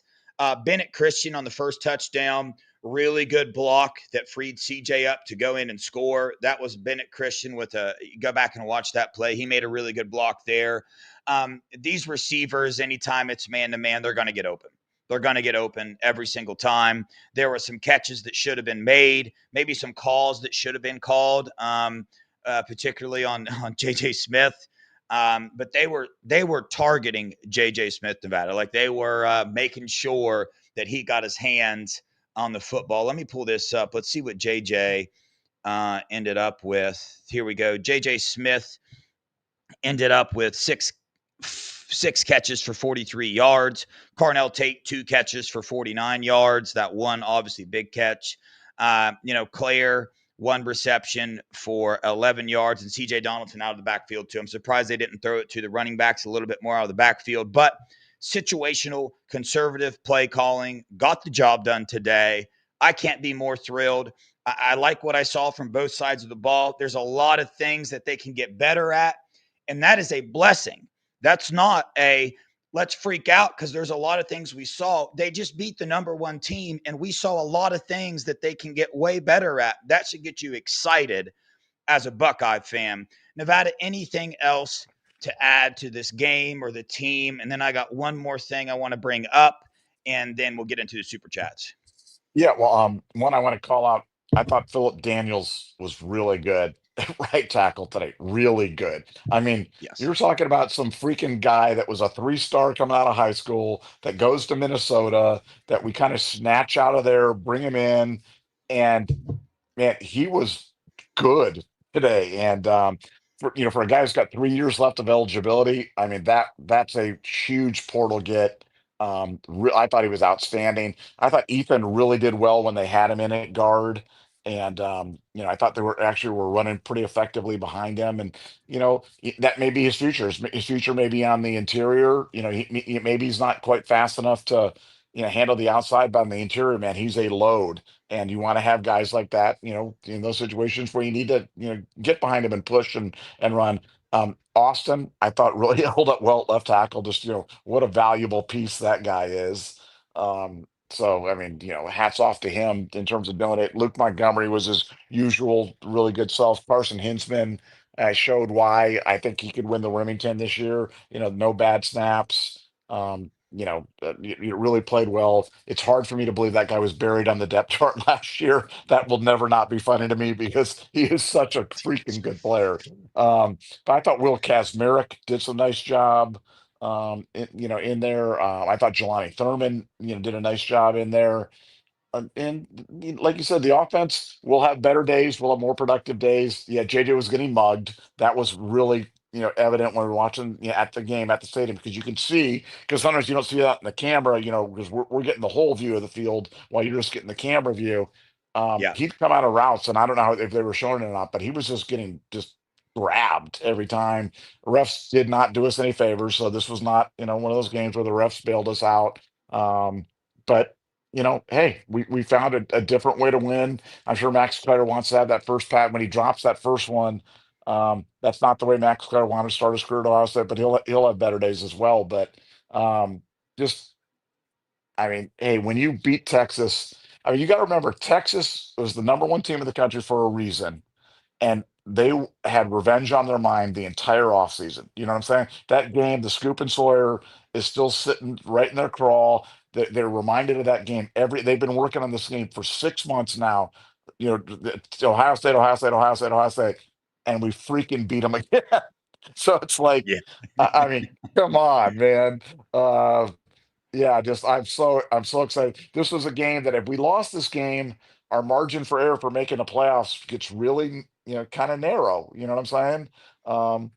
Bennett Christian on the first touchdown, really good block that freed CJ up to go in and score. That was Bennett Christian with go back and watch that play. He made a really good block there. These receivers, anytime it's man to man, they're going to get open. They're going to get open every single time. There were some catches that should have been made, maybe some calls that should have been called, particularly on JJ Smith. But they were targeting JJ Smith, Nevada. Like they were making sure that he got his hands on the football. Let me pull this up. Let's see what JJ ended up with. Here we go. JJ Smith ended up with six catches for 43 yards. Carnell Tate, 2 catches for 49 yards. That one, obviously, big catch. Claire, 1 reception for 11 yards, and CJ Donaldson out of the backfield, too. I'm surprised they didn't throw it to the running backs a little bit more out of the backfield, but situational, conservative play calling got the job done today. I can't be more thrilled. I like what I saw from both sides of the ball. There's a lot of things that they can get better at, and that is a blessing. That's not a let's freak out because there's a lot of things we saw. They just beat the number one team, and we saw a lot of things that they can get way better at. That should get you excited as a Buckeye fan. Nevada, anything else to add to this game or the team? And then I got one more thing I want to bring up, and then we'll get into the super chats. Yeah, well, one I want to call out. I thought Philip Daniels was really good at right tackle today. Really good. I mean, Yes. you're talking about some freaking guy that was a 3-star coming out of high school that goes to Minnesota that we kind of snatch out of there, bring him in, and man, he was good today. And for a guy who's got 3 years left of eligibility, I mean that's a huge portal get. I thought he was outstanding. I thought Ethan really did well when they had him in at guard, and I thought they were running pretty effectively behind him. And that may be his future. His future may be on the interior. Maybe he's not quite fast enough to handle the outside, but on the interior, man, he's a load. And you want to have guys like that, in those situations where you need to, get behind him and push and run. Austin, I thought really held up well at left tackle. Just what a valuable piece that guy is. So I mean, hats off to him in terms of doing it. Luke Montgomery was his usual really good self. Carson Hinsman showed why I think he could win the Remington this year. No bad snaps. You really played well. It's hard for me to believe that guy was buried on the depth chart last year. That will never not be funny to me because he is such a freaking good player. But I thought Will Kazmarek did some nice job. In there. I thought Jelani Thurman, did a nice job in there. And like you said, the offense will have better days. We'll have more productive days. Yeah, JJ was getting mugged. That was really evident when we're watching, at the game at the stadium, because you can see, because sometimes you don't see that in the camera, because we're getting the whole view of the field while you're just getting the camera view. Yeah. He'd come out of routes, and I don't know if they were showing it or not, but he was just getting just grabbed every time. Refs did not do us any favors, so this was not, one of those games where the refs bailed us out. But hey, we found a different way to win. I'm sure Max Clutter wants to have that first pat when he drops that first one. That's not the way Max Clutter wanted to start his career at Ohio State, but he'll have better days as well. But just, I mean, hey, when you beat Texas, I mean, you got to remember Texas was the number one team in the country for a reason, and they had revenge on their mind the entire offseason. You know what I'm saying? That game, the Scoop and Sawyer is still sitting right in their crawl. They're reminded of that game. They've been working on this game for 6 months now. Ohio State, Ohio State, Ohio State, Ohio State, and we freaking beat them again. So it's like, Yeah. I mean, come on, man. Uh, yeah, just I'm so excited. This was a game that if we lost this game, our margin for error for making the playoffs gets really, kind of narrow. You know what I'm saying? Um,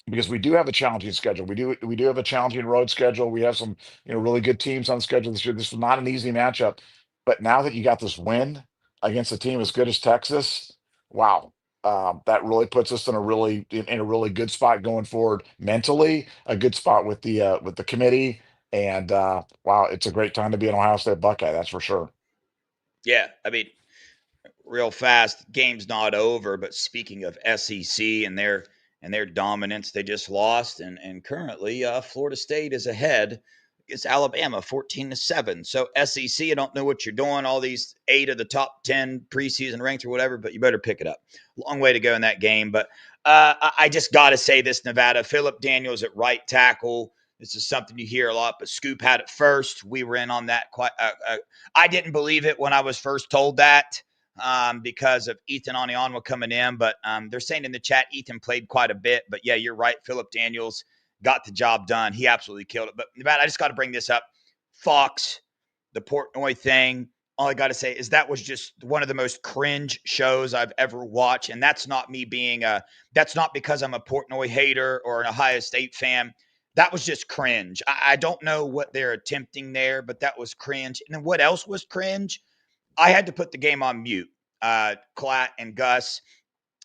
because we do have a challenging schedule. We do have a challenging road schedule. We have some, really good teams on the schedule this year. This is not an easy matchup. But now that you got this win against a team as good as Texas, wow. That really puts us in a really good spot going forward mentally, a good spot with the committee. And wow, it's a great time to be an Ohio State Buckeye, that's for sure. Yeah. I mean, real fast, game's not over. But speaking of SEC and their dominance, they just lost, and currently Florida State is ahead. It's Alabama 14-7. So SEC, I don't know what you're doing. All these 8 of the top 10 preseason ranked or whatever, but you better pick it up. Long way to go in that game, but I just got to say this: Nevada, Philip Daniels at right tackle. This is something you hear a lot, but Scoop had it first. We were in on that quite. I didn't believe it when I was first told that because of Ethan Anianwa coming in. But they're saying in the chat Ethan played quite a bit. But yeah, you're right. Philip Daniels got the job done. He absolutely killed it. But Nevada, I just got to bring this up. Fox, the Portnoy thing. All I got to say is that was just one of the most cringe shows I've ever watched. And that's not me being that's not because I'm a Portnoy hater or an Ohio State fan. That was just cringe. I don't know what they're attempting there, but that was cringe. And then what else was cringe? I had to put the game on mute. Klatt and Gus,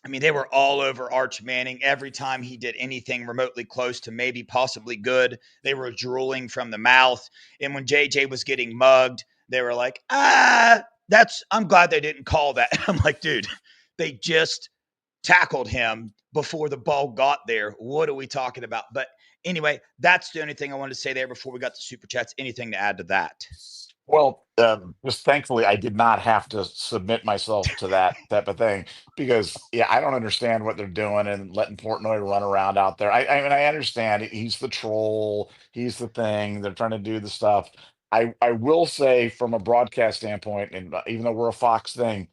I mean, they were all over Arch Manning. Every time he did anything remotely close to maybe possibly good, they were drooling from the mouth. And when JJ was getting mugged, they were like, I'm glad they didn't call that. I'm like, dude, they just tackled him before the ball got there. What are we talking about? But anyway, that's the only thing I wanted to say there before we got to super chats. Anything to add to that? Well, just thankfully, I did not have to submit myself to that type of thing because, yeah, I don't understand what they're doing and letting Portnoy run around out there. I mean, I understand he's the troll, he's the thing. They're trying to do the stuff. I will say, from a broadcast standpoint, and even though we're a Fox thing,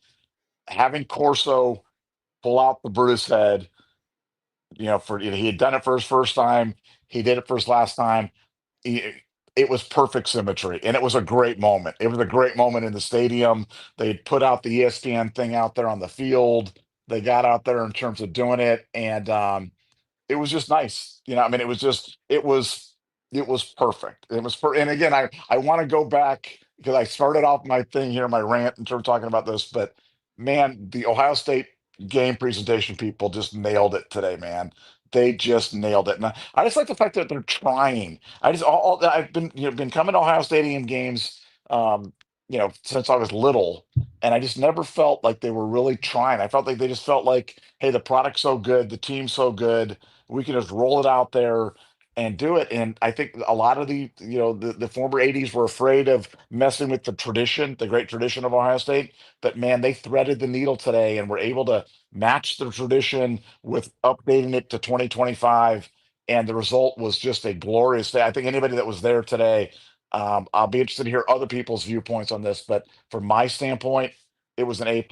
having Corso pull out the Brutus head, he had done it for his first time, he did it for his last time. It, it was perfect symmetry, and it was a great moment. It was a great moment in the stadium. They had put out the ESPN thing out there on the field. They got out there in terms of doing it, and it was just nice. I mean, it was perfect. And again, I want to go back because I started off my thing here, my rant in terms of talking about this, but man, the Ohio State game presentation people just nailed it today, man. They just nailed it. And I just like the fact that they're trying. I've been coming to Ohio Stadium games since I was little, and I just never felt like they were really trying. I felt like they just felt like, hey, the product's so good, the team's so good, we can just roll it out there and do it. And I think a lot of the former ADs were afraid of messing with the tradition, the great tradition of Ohio State. But man, they threaded the needle today and were able to match the tradition with updating it to 2025. And the result was just a glorious day. I think anybody that was there today, I'll be interested to hear other people's viewpoints on this, but from my standpoint, it was an A+.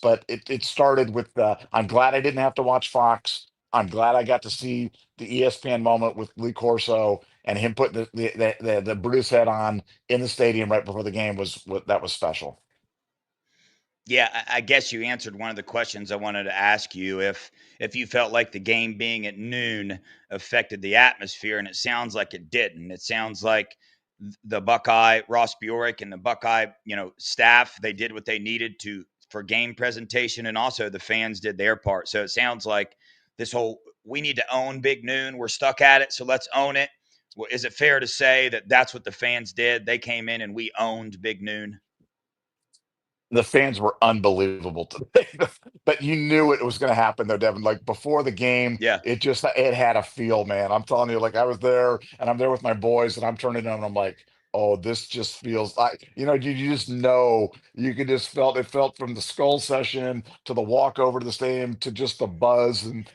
But it started with I'm glad I didn't have to watch Fox. I'm glad I got to see the ESPN moment with Lee Corso and him putting the Bruce head on in the stadium right before the game. That was special. Yeah, I guess you answered one of the questions I wanted to ask you, if you felt like the game being at noon affected the atmosphere, and it sounds like it didn't. It sounds like the Buckeye Ross Bjork and the Buckeye, staff, they did what they needed to for game presentation, and also the fans did their part. So it sounds like this whole we need to own Big Noon. We're stuck at it, so let's own it. Well, is it fair to say that that's what the fans did? They came in and we owned Big Noon. The fans were unbelievable today, but you knew it was going to happen though, Devin. Like before the game, Yeah. it had a feel, man. I'm telling you, like I was there and I'm there with my boys and I'm turning on and I'm like, oh, this just feels like you just know you could just felt it felt from the skull session to the walk over to the stadium to just the buzz and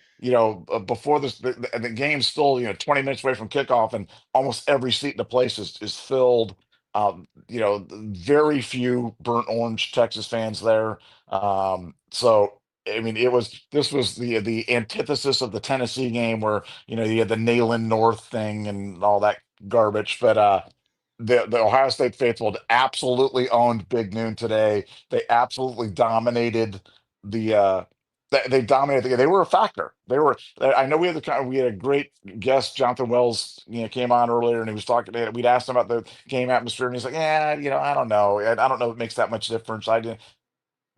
before this the game's still 20 minutes away from kickoff and almost every seat in the place is filled. Very few burnt orange Texas fans there. So I mean, this was the antithesis of the Tennessee game where you had the Nayland North thing and all that garbage. But the Ohio State faithful absolutely owned Big Noon today. They absolutely dominated the. They dominated the game. They were a factor. They were. I know we had a great guest, Jonathan Wells. Came on earlier and he was talking. We'd asked him about the game atmosphere, and he's like, "Yeah, I don't know. I don't know if it makes that much difference." I didn't.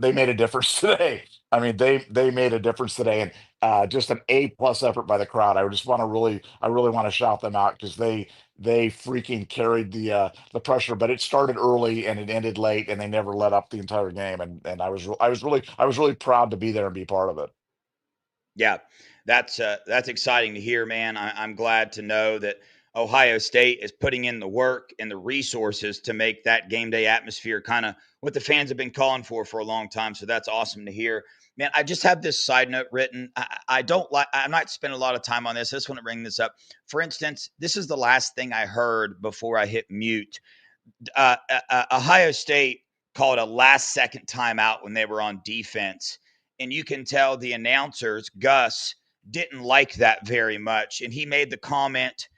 They made a difference today. I mean, they made a difference today, and just an A+ effort by the crowd. I really want to shout them out because they freaking carried the pressure. But it started early and it ended late, and they never let up the entire game. And I was really proud to be there and be part of it. Yeah, that's exciting to hear, man. I'm glad to know that Ohio State is putting in the work and the resources to make that game day atmosphere kind of what the fans have been calling for a long time. So that's awesome to hear, man. I just have this side note written. I don't like. I'm not spending a lot of time on this. I just want to bring this up. For instance, this is the last thing I heard before I hit mute. Ohio State called a last second timeout when they were on defense. And you can tell the announcers, Gus, didn't like that very much. And he made the comment,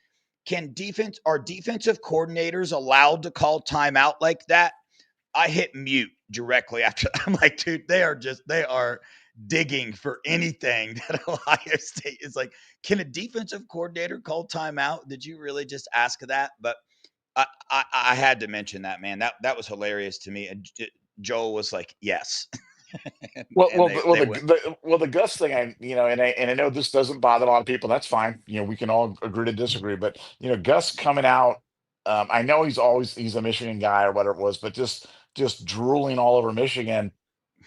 are defensive coordinators allowed to call timeout like that? I hit mute directly after. I'm like, dude, they are digging for anything that Ohio State is like. Can a defensive coordinator call timeout? Did you really just ask that? But I had to mention that, man. That was hilarious to me. And Joel was like, "Yes," Well, and they went. the Gus thing, and I know this doesn't bother a lot of people. That's fine. We can all agree to disagree. But Gus coming out, I know he's a Michigan guy or whatever it was, but just drooling all over Michigan.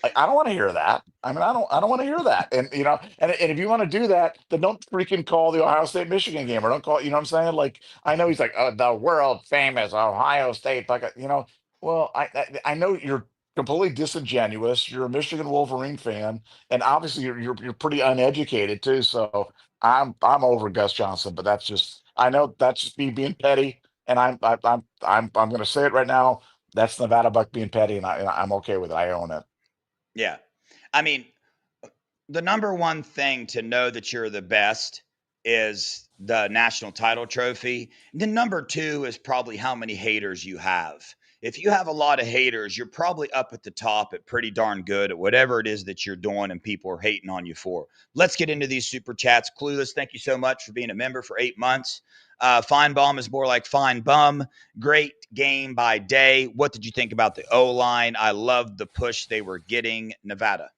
I don't want to hear that. I mean, I don't want to hear that. And if you want to do that, then don't freaking call the Ohio State Michigan game or don't call. What I'm saying? Like I know he's like the world famous Ohio State, like Well, I know you're completely disingenuous. You're a Michigan Wolverine fan, and obviously you're pretty uneducated too. So I'm over Gus Johnson, but I know that's just me being petty, and I'm going to say it right now. That's Nevada Buck being petty, and I'm okay with it. I own it. Yeah, I mean, the number one thing to know that you're the best is the national title trophy. And then number two is probably how many haters you have. If you have a lot of haters, you're probably up at the top at pretty darn good at whatever it is that you're doing and people are hating on you for. Let's get into these super chats. Clueless, thank you so much for being a member for 8 months. Fine Bomb is more like Fine Bum. Great game by day. What did you think about the O line? I loved the push they were getting. Nevada.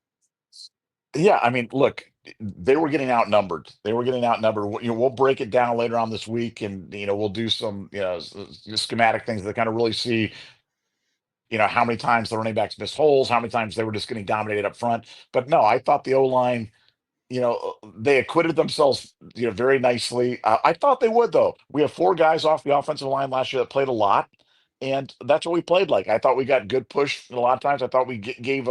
Yeah, I mean, look, they were getting outnumbered. They were getting outnumbered. We'll break it down later on this week, and we'll do some schematic things that kind of really see how many times the running backs missed holes, how many times they were just getting dominated up front. But no, I thought the O line they acquitted themselves, very nicely. I thought they would, though. We have four guys off the offensive line last year that played a lot, and that's what we played like. I thought we got good push a lot of times. I thought we gave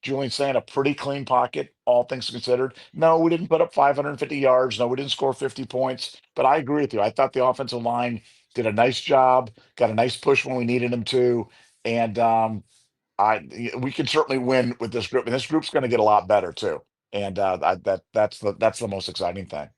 Julian Sand a pretty clean pocket, all things considered. No, we didn't put up 550 yards. No, we didn't score 50 points. But I agree with you. I thought the offensive line did a nice job, got a nice push when we needed them to, and we can certainly win with this group, and this group's going to get a lot better too. And that's the most exciting thing.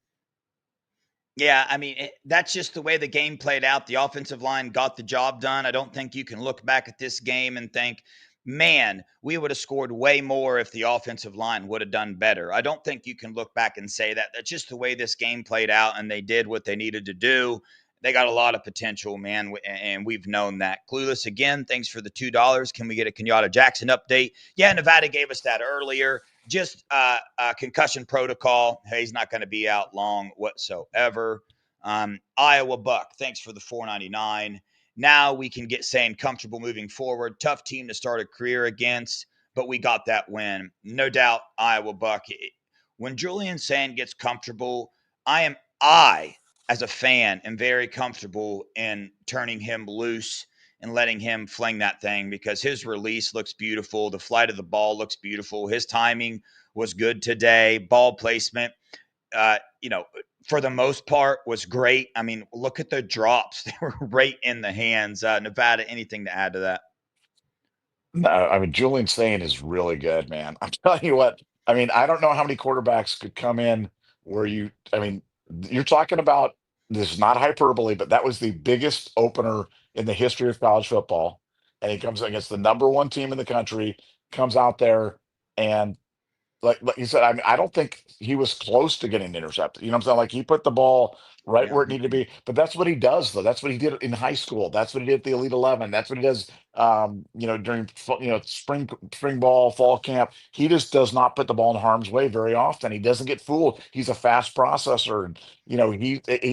Yeah, I mean, that's just the way the game played out. The offensive line got the job done. I don't think you can look back at this game and think man, we would have scored way more if the offensive line would have done better. I don't think you can look back and say that. That's just the way this game played out, and they did what they needed to do. They got a lot of potential, man, and we've known that. Clueless again. Thanks for the $2. Can we get a Kenyatta Jackson update? Yeah, Nevada gave us that earlier. Just concussion protocol. Hey, he's not going to be out long whatsoever. Iowa Buck. Thanks for the 4.99. Now we can get saying comfortable moving forward. Tough team to start a career against, but we got that win. No doubt, Iowa Buck. When Julian Sand gets comfortable, I as a fan am very comfortable in turning him loose and letting him fling that thing because his release looks beautiful. The flight of the ball looks beautiful. His timing was good today. Ball placement, you know, for the most part was great. I mean, look at the drops. They were right in the hands. Nevada, anything to add to that? No, I mean Julian Sane is really good, man. I'm telling you what. I mean, I don't know how many quarterbacks could come in where you. I mean, you're talking about this is not hyperbole, but that was the biggest opener in the history of college football, and he comes against the number one team in the country, comes out there and like you said, I mean, I don't think he was close to getting intercepted. You know what I'm saying? Like he put the ball right Yeah. where it needed to be. But that's what he does, though. That's what he did in high school. That's what he did at the Elite 11. That's what he does. During spring ball, fall camp. He just does not put the ball in harm's way very often. He doesn't get fooled. He's a fast processor, and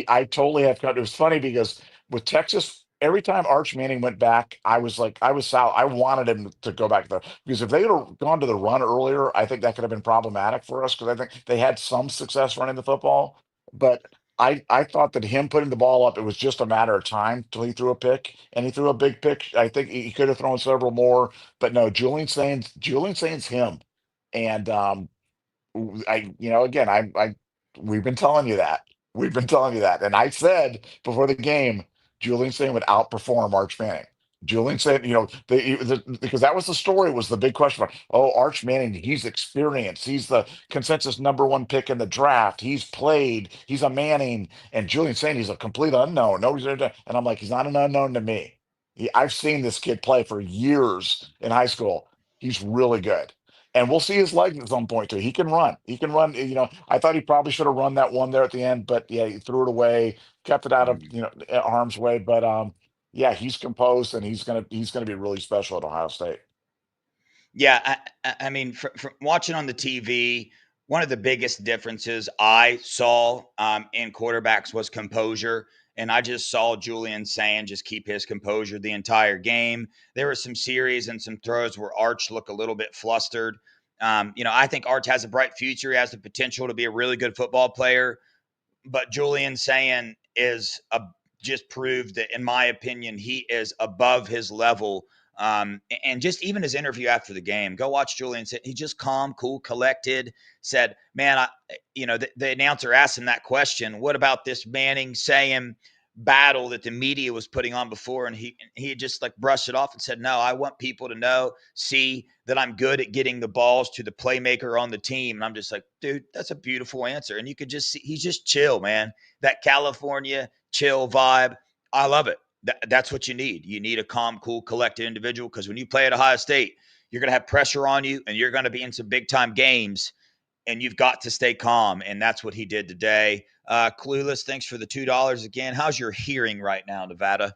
I totally have. It was funny because with Texas. Every time Arch Manning went back, I was like, I was Sal. I wanted him to go back there because if they had gone to the run earlier, I think that could have been problematic for us because I think they had some success running the football. But I thought that him putting the ball up, it was just a matter of time till he threw a pick, and he threw a big pick. I think he could have thrown several more, but no, Julian Saints him, and again, we've been telling you that. We've been telling you that. And I said before the game, Julian Saint would outperform Arch Manning. Julian said, because that was the story, was the big question about, oh, Arch Manning, he's experienced. He's the consensus number one pick in the draft. He's played. He's a Manning. And Julian Saint, he's a complete unknown. Nobody's there. And I'm like, he's not an unknown to me. I've seen this kid play for years in high school. He's really good. And we'll see his legs at some point too. He can run. He can run. I thought he probably should have run that one there at the end, but yeah, he threw it away, kept it out of Mm. harm's way. But yeah, he's composed and he's gonna be really special at Ohio State. Yeah, I mean, from watching on the TV, one of the biggest differences I saw in quarterbacks was composure. And I just saw Julian Sand just keep his composure the entire game. There were some series and some throws where Arch looked a little bit flustered. I think Arch has a bright future. He has the potential to be a really good football player. But Julian saying is just proved that, in my opinion, he is above his level. And just even his interview after the game, go watch Julian. He just calm, cool, collected. Said, "Man, the announcer asked him that question. What about this Manning saying battle that the media was putting on before?" And he just like brushed it off and said, "No, I want people to see that I'm good at getting the balls to the playmaker on the team." And I'm just like, dude, that's a beautiful answer. And you could just see he's just chill, man. That California chill vibe. I love it. That's what you need. You need a calm, cool, collected individual because when you play at Ohio State, you're going to have pressure on you and you're going to be in some big time games and you've got to stay calm. And that's what he did today. Clueless, thanks for the $2 again. How's your hearing right now, Nevada?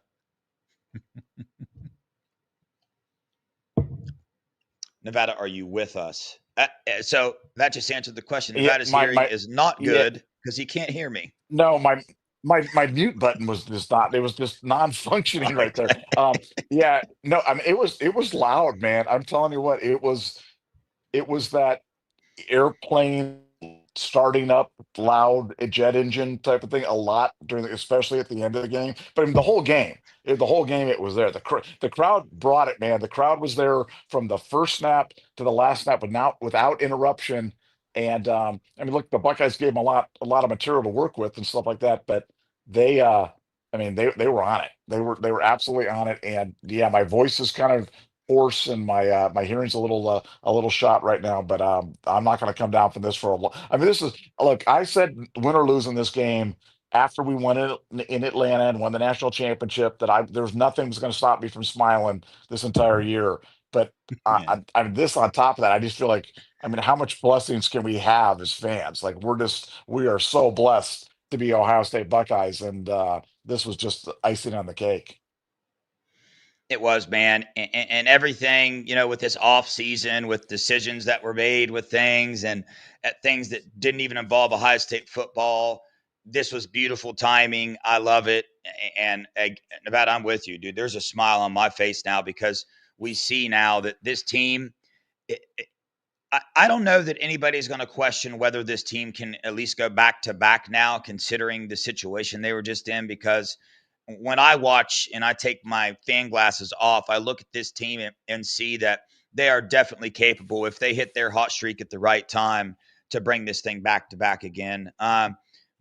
Nevada, are you with us? So that just answered the question. Yeah, Nevada's my hearing my is not yeah, good because he can't hear me. no, my mute button was just not, it was just non-functioning right there. Okay. Yeah, no, I mean it was loud, man. I'm telling you what, it was that airplane starting up loud jet engine type of thing a lot especially at the end of the game. But I mean, the whole game it was there. The crowd brought it, man. The crowd was there from the first snap to the last snap without interruption. And I mean, look, the Buckeyes gave them a lot of material to work with and stuff like that. But they, I mean, they were on it. They were absolutely on it. And yeah, my voice is kind of hoarse and my hearing's a little shot right now, but I'm not going to come down from this for a long. I mean, this is look. I said win or lose in this game after we won it in Atlanta and won the national championship that there was nothing was going to stop me from smiling this entire year. But Yeah. this on top of that, I just feel like, I mean, how much blessings can we have as fans? Like we are so blessed to be Ohio State Buckeyes, and this was just icing on the cake. It was, man, and everything, with this off season, with decisions that were made, with things and at things that didn't even involve Ohio State football. This was beautiful timing. I love it, and Nevada, I'm with you, dude. There's a smile on my face now because we see now that this team. I don't know that anybody's going to question whether this team can at least go back to back now, considering the situation they were just in. Because when I watch and I take my fan glasses off, I look at this team and see that they are definitely capable if they hit their hot streak at the right time to bring this thing back to back again.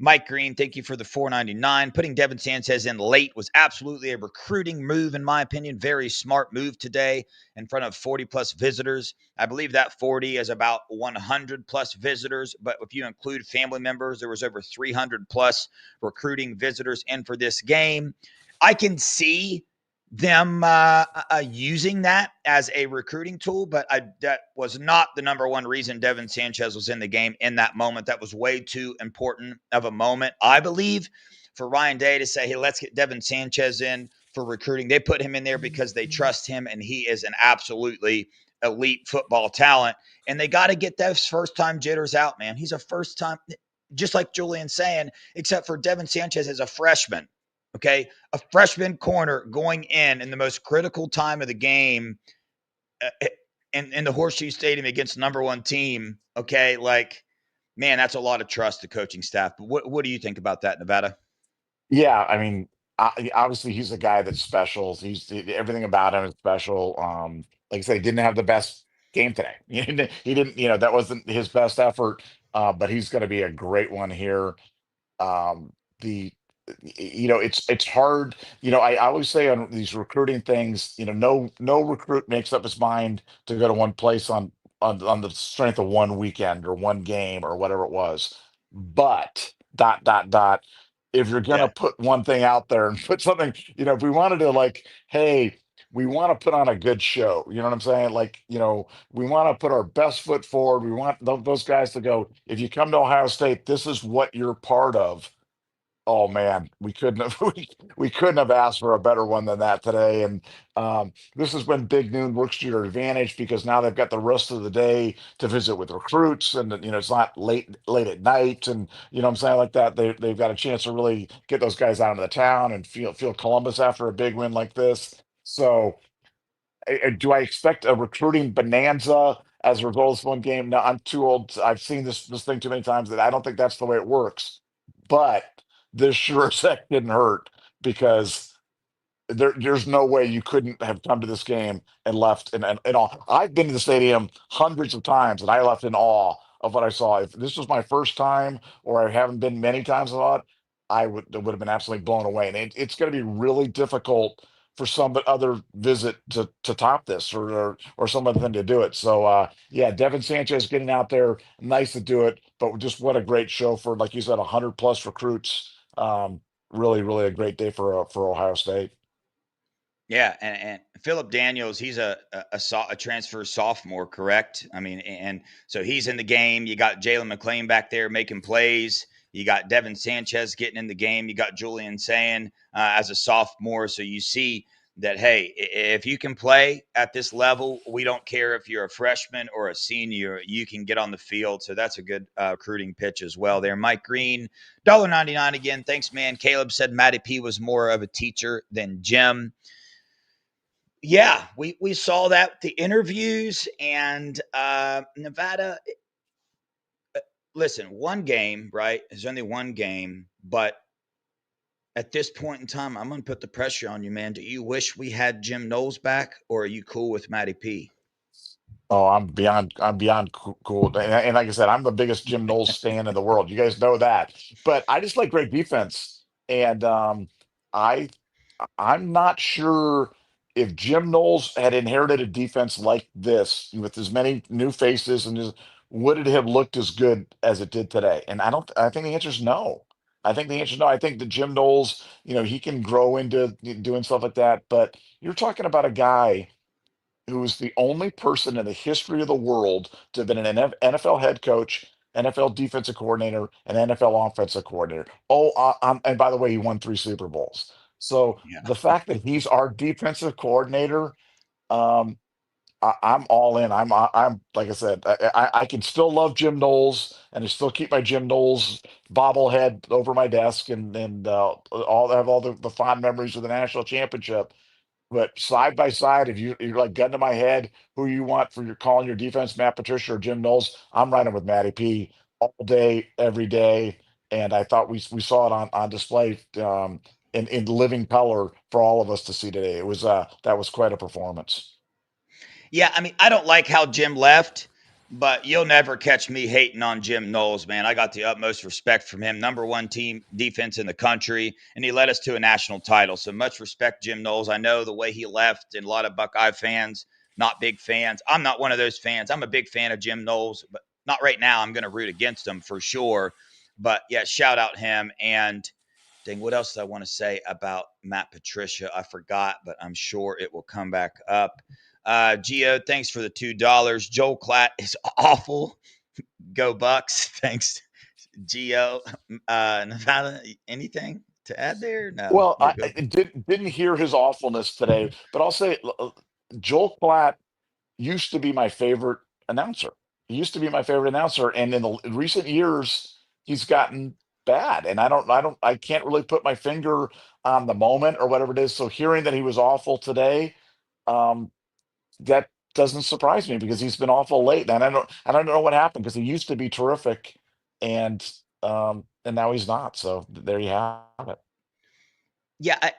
Mike Green, thank you for the 4.99. Putting Devin Sanchez in late was absolutely a recruiting move, in my opinion. Very smart move today in front of 40 plus visitors. I believe that 40 is about 100 plus visitors, but if you include family members, there was over 300 plus recruiting visitors in for this game. I can see them using that as a recruiting tool, but that was not the number one reason Devin Sanchez was in the game in that moment. That was way too important of a moment, I believe, for Ryan Day to say, hey, let's get Devin Sanchez in for recruiting. They put him in there because they trust him, and he is an absolutely elite football talent. And they got to get those first time jitters out, man. He's a first time, just like Julian's saying, except for Devin Sanchez as a freshman. Okay. A freshman corner going in the most critical time of the game in the Horseshoe Stadium against number one team. Okay. Like, man, that's a lot of trust to coaching staff. But what do you think about that, Nevada? Yeah, I mean, obviously he's a guy that's special. Everything about him is special. Like I said, he didn't have the best game today. He didn't, that wasn't his best effort. But he's going to be a great one here. The it's hard. I always say on these recruiting things, no recruit makes up his mind to go to one place on the strength of one weekend or one game or whatever it was. But dot dot dot, if you're gonna Yeah. put one thing out there and put something, if we wanted to, like, hey, we want to put on a good show, you know what I'm saying? Like, we want to put our best foot forward. We want those guys to go, if you come to Ohio State, this is what you're part of. Oh man, we couldn't have we couldn't have asked for a better one than that today. And this is when Big Noon works to your advantage, because now they've got the rest of the day to visit with recruits, and it's not late at night, and what I'm saying, like that. They've got a chance to really get those guys out of the town and feel Columbus after a big win like this. So do I expect a recruiting bonanza as a result of this one game? No, I'm too old. I've seen this thing too many times that I don't think that's the way it works. But this sure as heck didn't hurt, because there's no way you couldn't have come to this game and left in awe. I've been to the stadium hundreds of times, and I left in awe of what I saw. If this was my first time, or I haven't been many times a lot, I would have been absolutely blown away. And it's going to be really difficult for some other visit to top this, or some other thing to do it. So yeah, Devin Sanchez getting out there, nice to do it, but just what a great show for, like you said, 100 plus recruits. Really, really a great day for Ohio State. Yeah, and Philip Daniels, he's a transfer sophomore, correct? I mean, and so he's in the game. You got Jalen McLean back there making plays. You got Devin Sanchez getting in the game. You got Julian saying as a sophomore. So you see that, hey, if you can play at this level, we don't care if you're a freshman or a senior, you can get on the field. So that's a good recruiting pitch as well there. Mike Green, $1.99 again. Thanks, man. Caleb said Matty P was more of a teacher than Jim. Yeah, we saw that, the interviews, and Nevada. Listen, one game, right? There's only one game, but at this point in time, I'm going to put the pressure on you, man. Do you wish we had Jim Knowles back, or are you cool with Matty P? Oh, I'm beyond cool. And like I said, I'm the biggest Jim Knowles fan in the world. You guys know that. But I just like great defense. And I I'm not sure if Jim Knowles had inherited a defense like this with as many new faces, and would it have looked as good as it did today? And I think the answer is no. I think the answer is no. I think that Jim Knowles, he can grow into doing stuff like that. But you're talking about a guy. who is the only person in the history of the world to have been an NFL head coach, NFL defensive coordinator, and NFL offensive coordinator. Oh, and by the way, he won 3 Super Bowls. So Yeah. the fact that he's our defensive coordinator, um, I'm all in. I'm like I said, I can still love Jim Knowles, and I still keep my Jim Knowles bobblehead over my desk, and all have all the fond memories of the national championship. But side by side, if you're like gun to my head, who you want for your calling your defense, Matt Patricia or Jim Knowles, I'm riding with Matty P all day, every day. And I thought we saw it on display in living color for all of us to see today. It was that was quite a performance. Yeah, I mean, I don't like how Jim left, but you'll never catch me hating on Jim Knowles, man. I got the utmost respect from him. Number one team defense in the country, and he led us to a national title. So much respect, Jim Knowles. I know the way he left, and a lot of Buckeye fans, not big fans. I'm not one of those fans. I'm a big fan of Jim Knowles, but not right now. I'm going to root against him for sure. But yeah, shout out him. And dang, what else did I want to say about Matt Patricia? I forgot, but I'm sure it will come back up. Gio, thanks for the $2. Joel Klatt is awful. Go Bucks. Thanks, Gio. Nevada, anything to add there? No, Well, we're I good. didn't hear his awfulness today, but I'll say Joel Klatt used to be my favorite announcer. He used to be my favorite announcer, and in the recent years, he's gotten bad. And I can't really put my finger on the moment or whatever it is. So hearing that he was awful today, um, that doesn't surprise me because he's been awful late. And I don't know what happened because he used to be terrific, and now he's not. So there you have it. Yeah,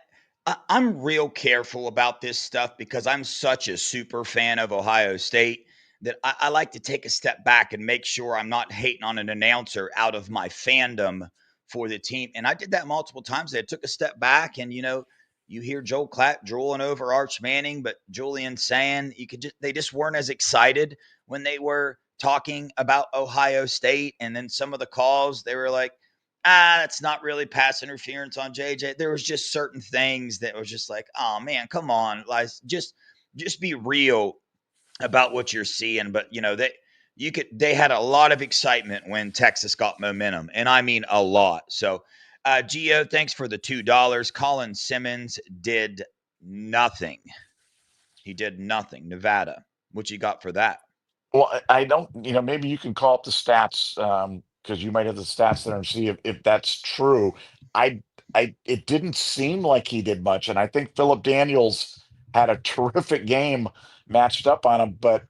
I'm real careful about this stuff because I'm such a super fan of Ohio State that I like to take a step back and make sure I'm not hating on an announcer out of my fandom for the team. And I did that multiple times. I took a step back, and you hear Joel Klatt drooling over Arch Manning, but Julian saying they just weren't as excited when they were talking about Ohio State. And then some of the calls, they were like, that's not really pass interference on JJ. There was just certain things that was just like, oh man, come on, like just be real about what you're seeing. But they had a lot of excitement when Texas got momentum, and I mean a lot. So, Gio, thanks for the $2. Colin Simmons did nothing. He did nothing. Nevada, what you got for that? Well, I don't, maybe you can call up the stats because you might have the stats there and see if that's true. I, it didn't seem like he did much, and I think Philip Daniels had a terrific game matched up on him, but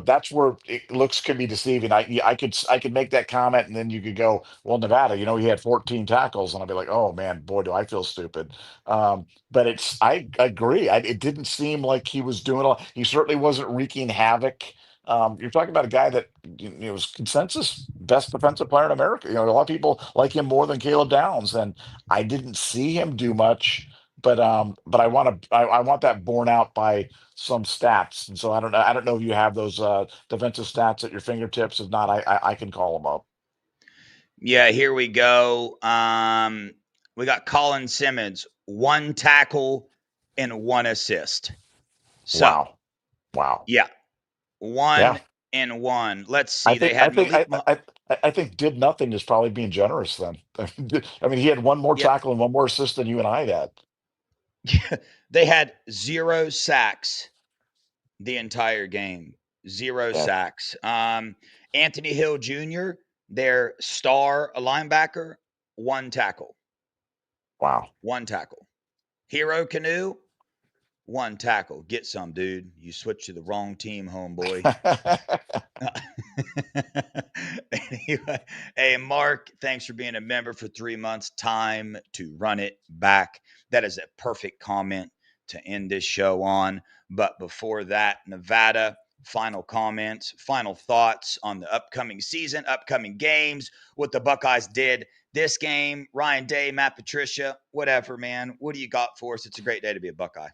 that's where looks can be deceiving. I could make that comment, and then you could go, well, Nevada, he had 14 tackles, and I'll be like, oh man, boy, do I feel stupid. But I agree. It didn't seem like he was doing all. He certainly wasn't wreaking havoc. You're talking about a guy that was consensus best defensive player in America. A lot of people like him more than Caleb Downs, and I didn't see him do much. But I want that borne out by some stats. And so I don't know if you have those defensive stats at your fingertips. If not, I can call them up. Yeah, here we go. We got Colin Simmons, 1 tackle and 1 assist. So, Wow, wow, yeah, yeah. 1 and 1. Let's I see. They think I had think Malik. I think did nothing is probably being generous then. I mean, he had one more Yeah, tackle and one more assist than you and I had. they had 0 sacks the entire game. Zero Yeah, sacks. Anthony Hill Jr., their star linebacker, 1 tackle. wow. 1 tackle. Hero Canoe, 1 tackle. Get some, dude. You switched to the wrong team, homeboy. Anyway, hey, Mark, thanks for being a member for 3 months. Time to run it back. That is a perfect comment to end this show on. But before that, Nevada, final comments, final thoughts on the upcoming season, upcoming games, what the Buckeyes did this game. Ryan Day, Matt Patricia, whatever, man. What do you got for us? It's a great day to be a Buckeye.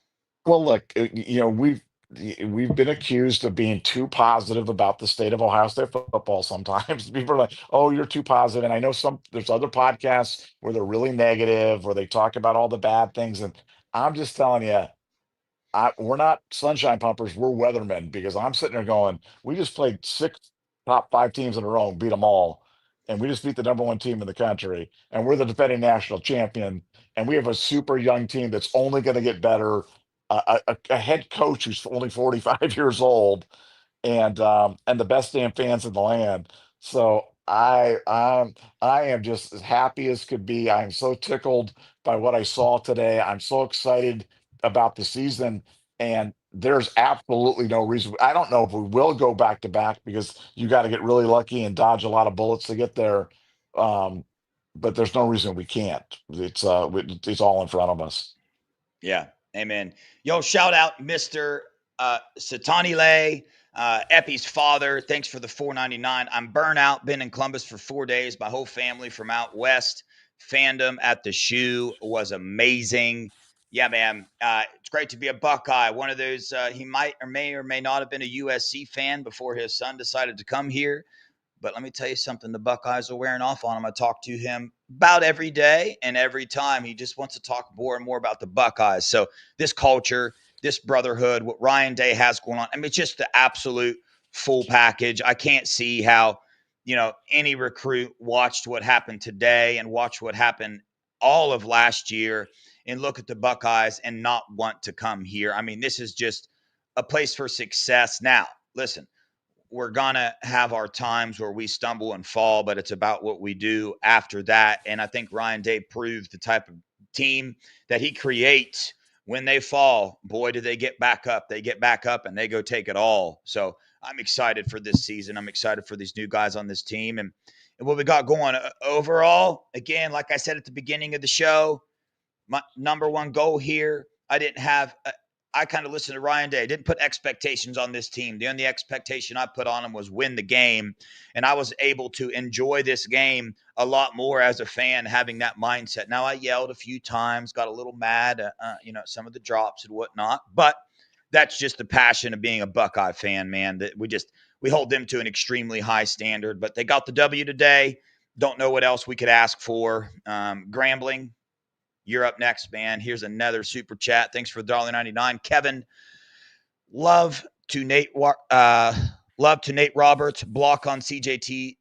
Well, look, we've been accused of being too positive about the state of Ohio State football sometimes. People are like, "Oh, you're too positive." And I know there's other podcasts where they're really negative, where they talk about all the bad things. And I'm just telling you, we're not sunshine pumpers, we're weathermen, because I'm sitting there going, we just played six top five teams in a row and beat them all. And we just beat the number one team in the country. And we're the defending national champion. And we have a super young team that's only going to get better. A head coach who's only 45 years old, and the best damn fans in the land. So I am just as happy as could be. I'm so tickled by what I saw today. I'm so excited about the season, and there's absolutely no reason. I don't know if we will go back to back, because you got to get really lucky and dodge a lot of bullets to get there. Um, but there's no reason we can't. It's all in front of us. Yeah. Amen. Yo, shout out Mr. Satani Lay, Epi's father. Thanks for the 4.99. I'm burnout. Been in Columbus for 4 days. My whole family from out west. Fandom at the shoe was amazing. Yeah, man. It's great to be a Buckeye. One of those, he might or may not have been a USC fan before his son decided to come here. But let me tell you something, the Buckeyes are wearing off on him. I talk to him about every day, and every time he just wants to talk more and more about the Buckeyes. So this culture, this brotherhood, what Ryan Day has going on, I mean, it's just the absolute full package. I can't see how, any recruit watched what happened today and watched what happened all of last year and look at the Buckeyes and not want to come here. I mean, this is just a place for success. Now, listen, we're going to have our times where we stumble and fall, but it's about what we do after that. And I think Ryan Day proved the type of team that he creates. When they fall, boy, do they get back up. They get back up and they go take it all. So I'm excited for this season. I'm excited for these new guys on this team and what we got going. Overall, again, like I said at the beginning of the show, my number one goal here, I kind of listened to Ryan Day. I didn't put expectations on this team. The only expectation I put on them was win the game. And I was able to enjoy this game a lot more as a fan, having that mindset. Now, I yelled a few times, got a little mad, some of the drops and whatnot. But that's just the passion of being a Buckeye fan, man. That we hold them to an extremely high standard. But they got the W today. Don't know what else we could ask for. Grambling, you're up next, man. Here's another super chat. Thanks for the $1.99. Kevin, love to Nate Roberts. Block on CJT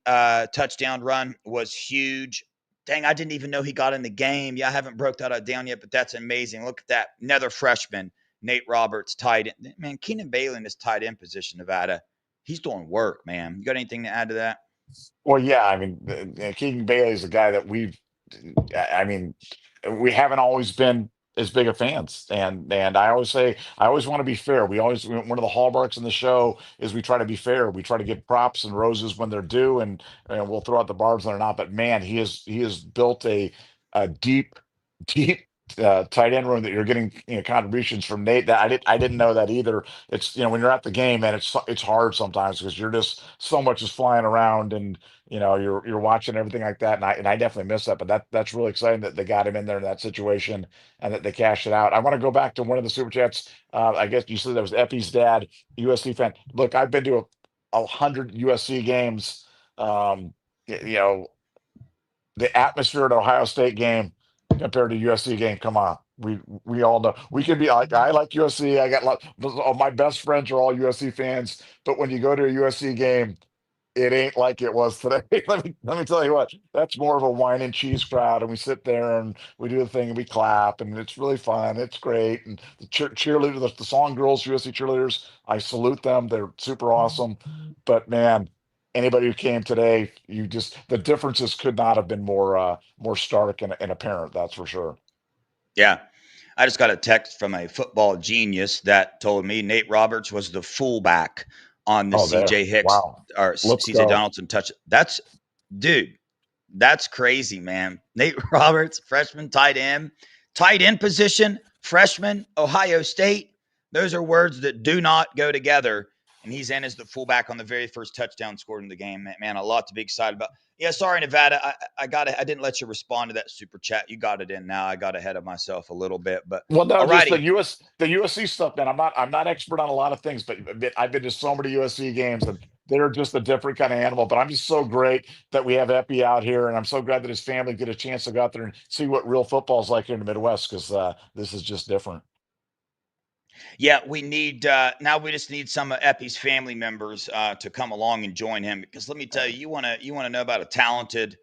touchdown run was huge. Dang, I didn't even know he got in the game. Yeah, I haven't broke that down yet, but that's amazing. Look at that. Another freshman, Nate Roberts, tight end. Man, Keenan Bailey in this tight end position, Nevada. He's doing work, man. You got anything to add to that? Well, yeah, I mean, Keegan Bailey is a guy that I mean, we haven't always been as big of fans, and I always say, I always want to be fair. One of the hallmarks in the show is we try to be fair. We try to give props and roses when they're due, and we'll throw out the barbs when they're not. But man, he has built a deep, deep. Tight end room that you're getting, contributions from Nate, that I didn't know that either. It's, when you're at the game, and it's hard sometimes, because you're just, so much is flying around, and you're watching everything like that, and I definitely miss that. But that's really exciting that they got him in there in that situation, and that they cashed it out. I want to go back to one of the super chats. I guess you said that was Epi's dad, USC fan. Look, I've been to 100 USC games. Um, you know, the atmosphere at Ohio State game compared to USC game. Come on. We all know we can be like, I like USC. I got all my best friends are all USC fans, but when you go to a USC game, it ain't like it was today. Let me tell you what, that's more of a wine and cheese crowd, and we sit there and we do the thing and we clap, and it's really fun. It's great. And the cheerleader, the song girls, USC cheerleaders, I salute them. They're super awesome. But man, anybody who came today, the differences could not have been more stark and apparent. That's for sure. Yeah. I just got a text from a football genius that told me Nate Roberts was the fullback on the Oh, there. CJ Hicks Wow. or Let's CJ go. Donaldson touch. Dude, that's crazy, man. Nate Roberts, freshman tight end position, freshman, Ohio State. Those are words that do not go together. And he's in as the fullback on the very first touchdown scored in the game. Man, a lot to be excited about. Yeah, sorry, Nevada. I didn't let you respond to that super chat. You got it in now. I got ahead of myself a little bit, but Well, no, just alrighty. the USC stuff, man. I'm not expert on a lot of things, but I've been to so many USC games, and they're just a different kind of animal. But I'm just so great that we have Epi out here, and I'm so glad that his family get a chance to go out there and see what real football is like here in the Midwest, because this is just different. Yeah, we need now. We just need some of Epi's family members to come along and join him. Because let me tell you, you want to know about a talented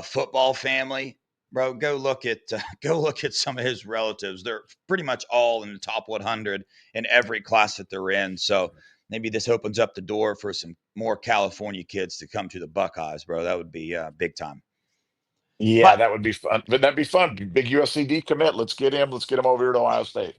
football family, bro. Go look at go look at some of his relatives. They're pretty much all in the top 100 in every class that they're in. So maybe this opens up the door for some more California kids to come to the Buckeyes, bro. That would be big time. Yeah, But that would be fun. But that'd be fun. Big USC decommit. Let's get him. Let's get him over here to Ohio State.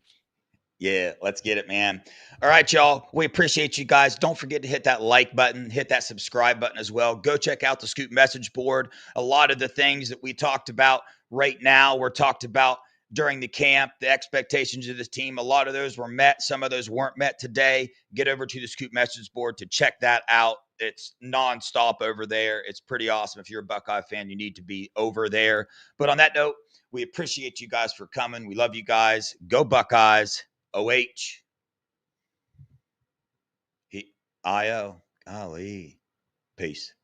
yeah, let's get it, man. All right, y'all. We appreciate you guys. Don't forget to hit that like button, hit that subscribe button as well. Go check out the Scoop message board. A lot of the things that we talked about right now were talked about during the camp, the expectations of this team. A lot of those were met. Some of those weren't met today. Get over to the Scoop message board to check that out. It's nonstop over there. It's pretty awesome. If you're a Buckeye fan, you need to be over there. But on that note, we appreciate you guys for coming. We love you guys. Go Buckeyes. OH. IO. Golly. Peace.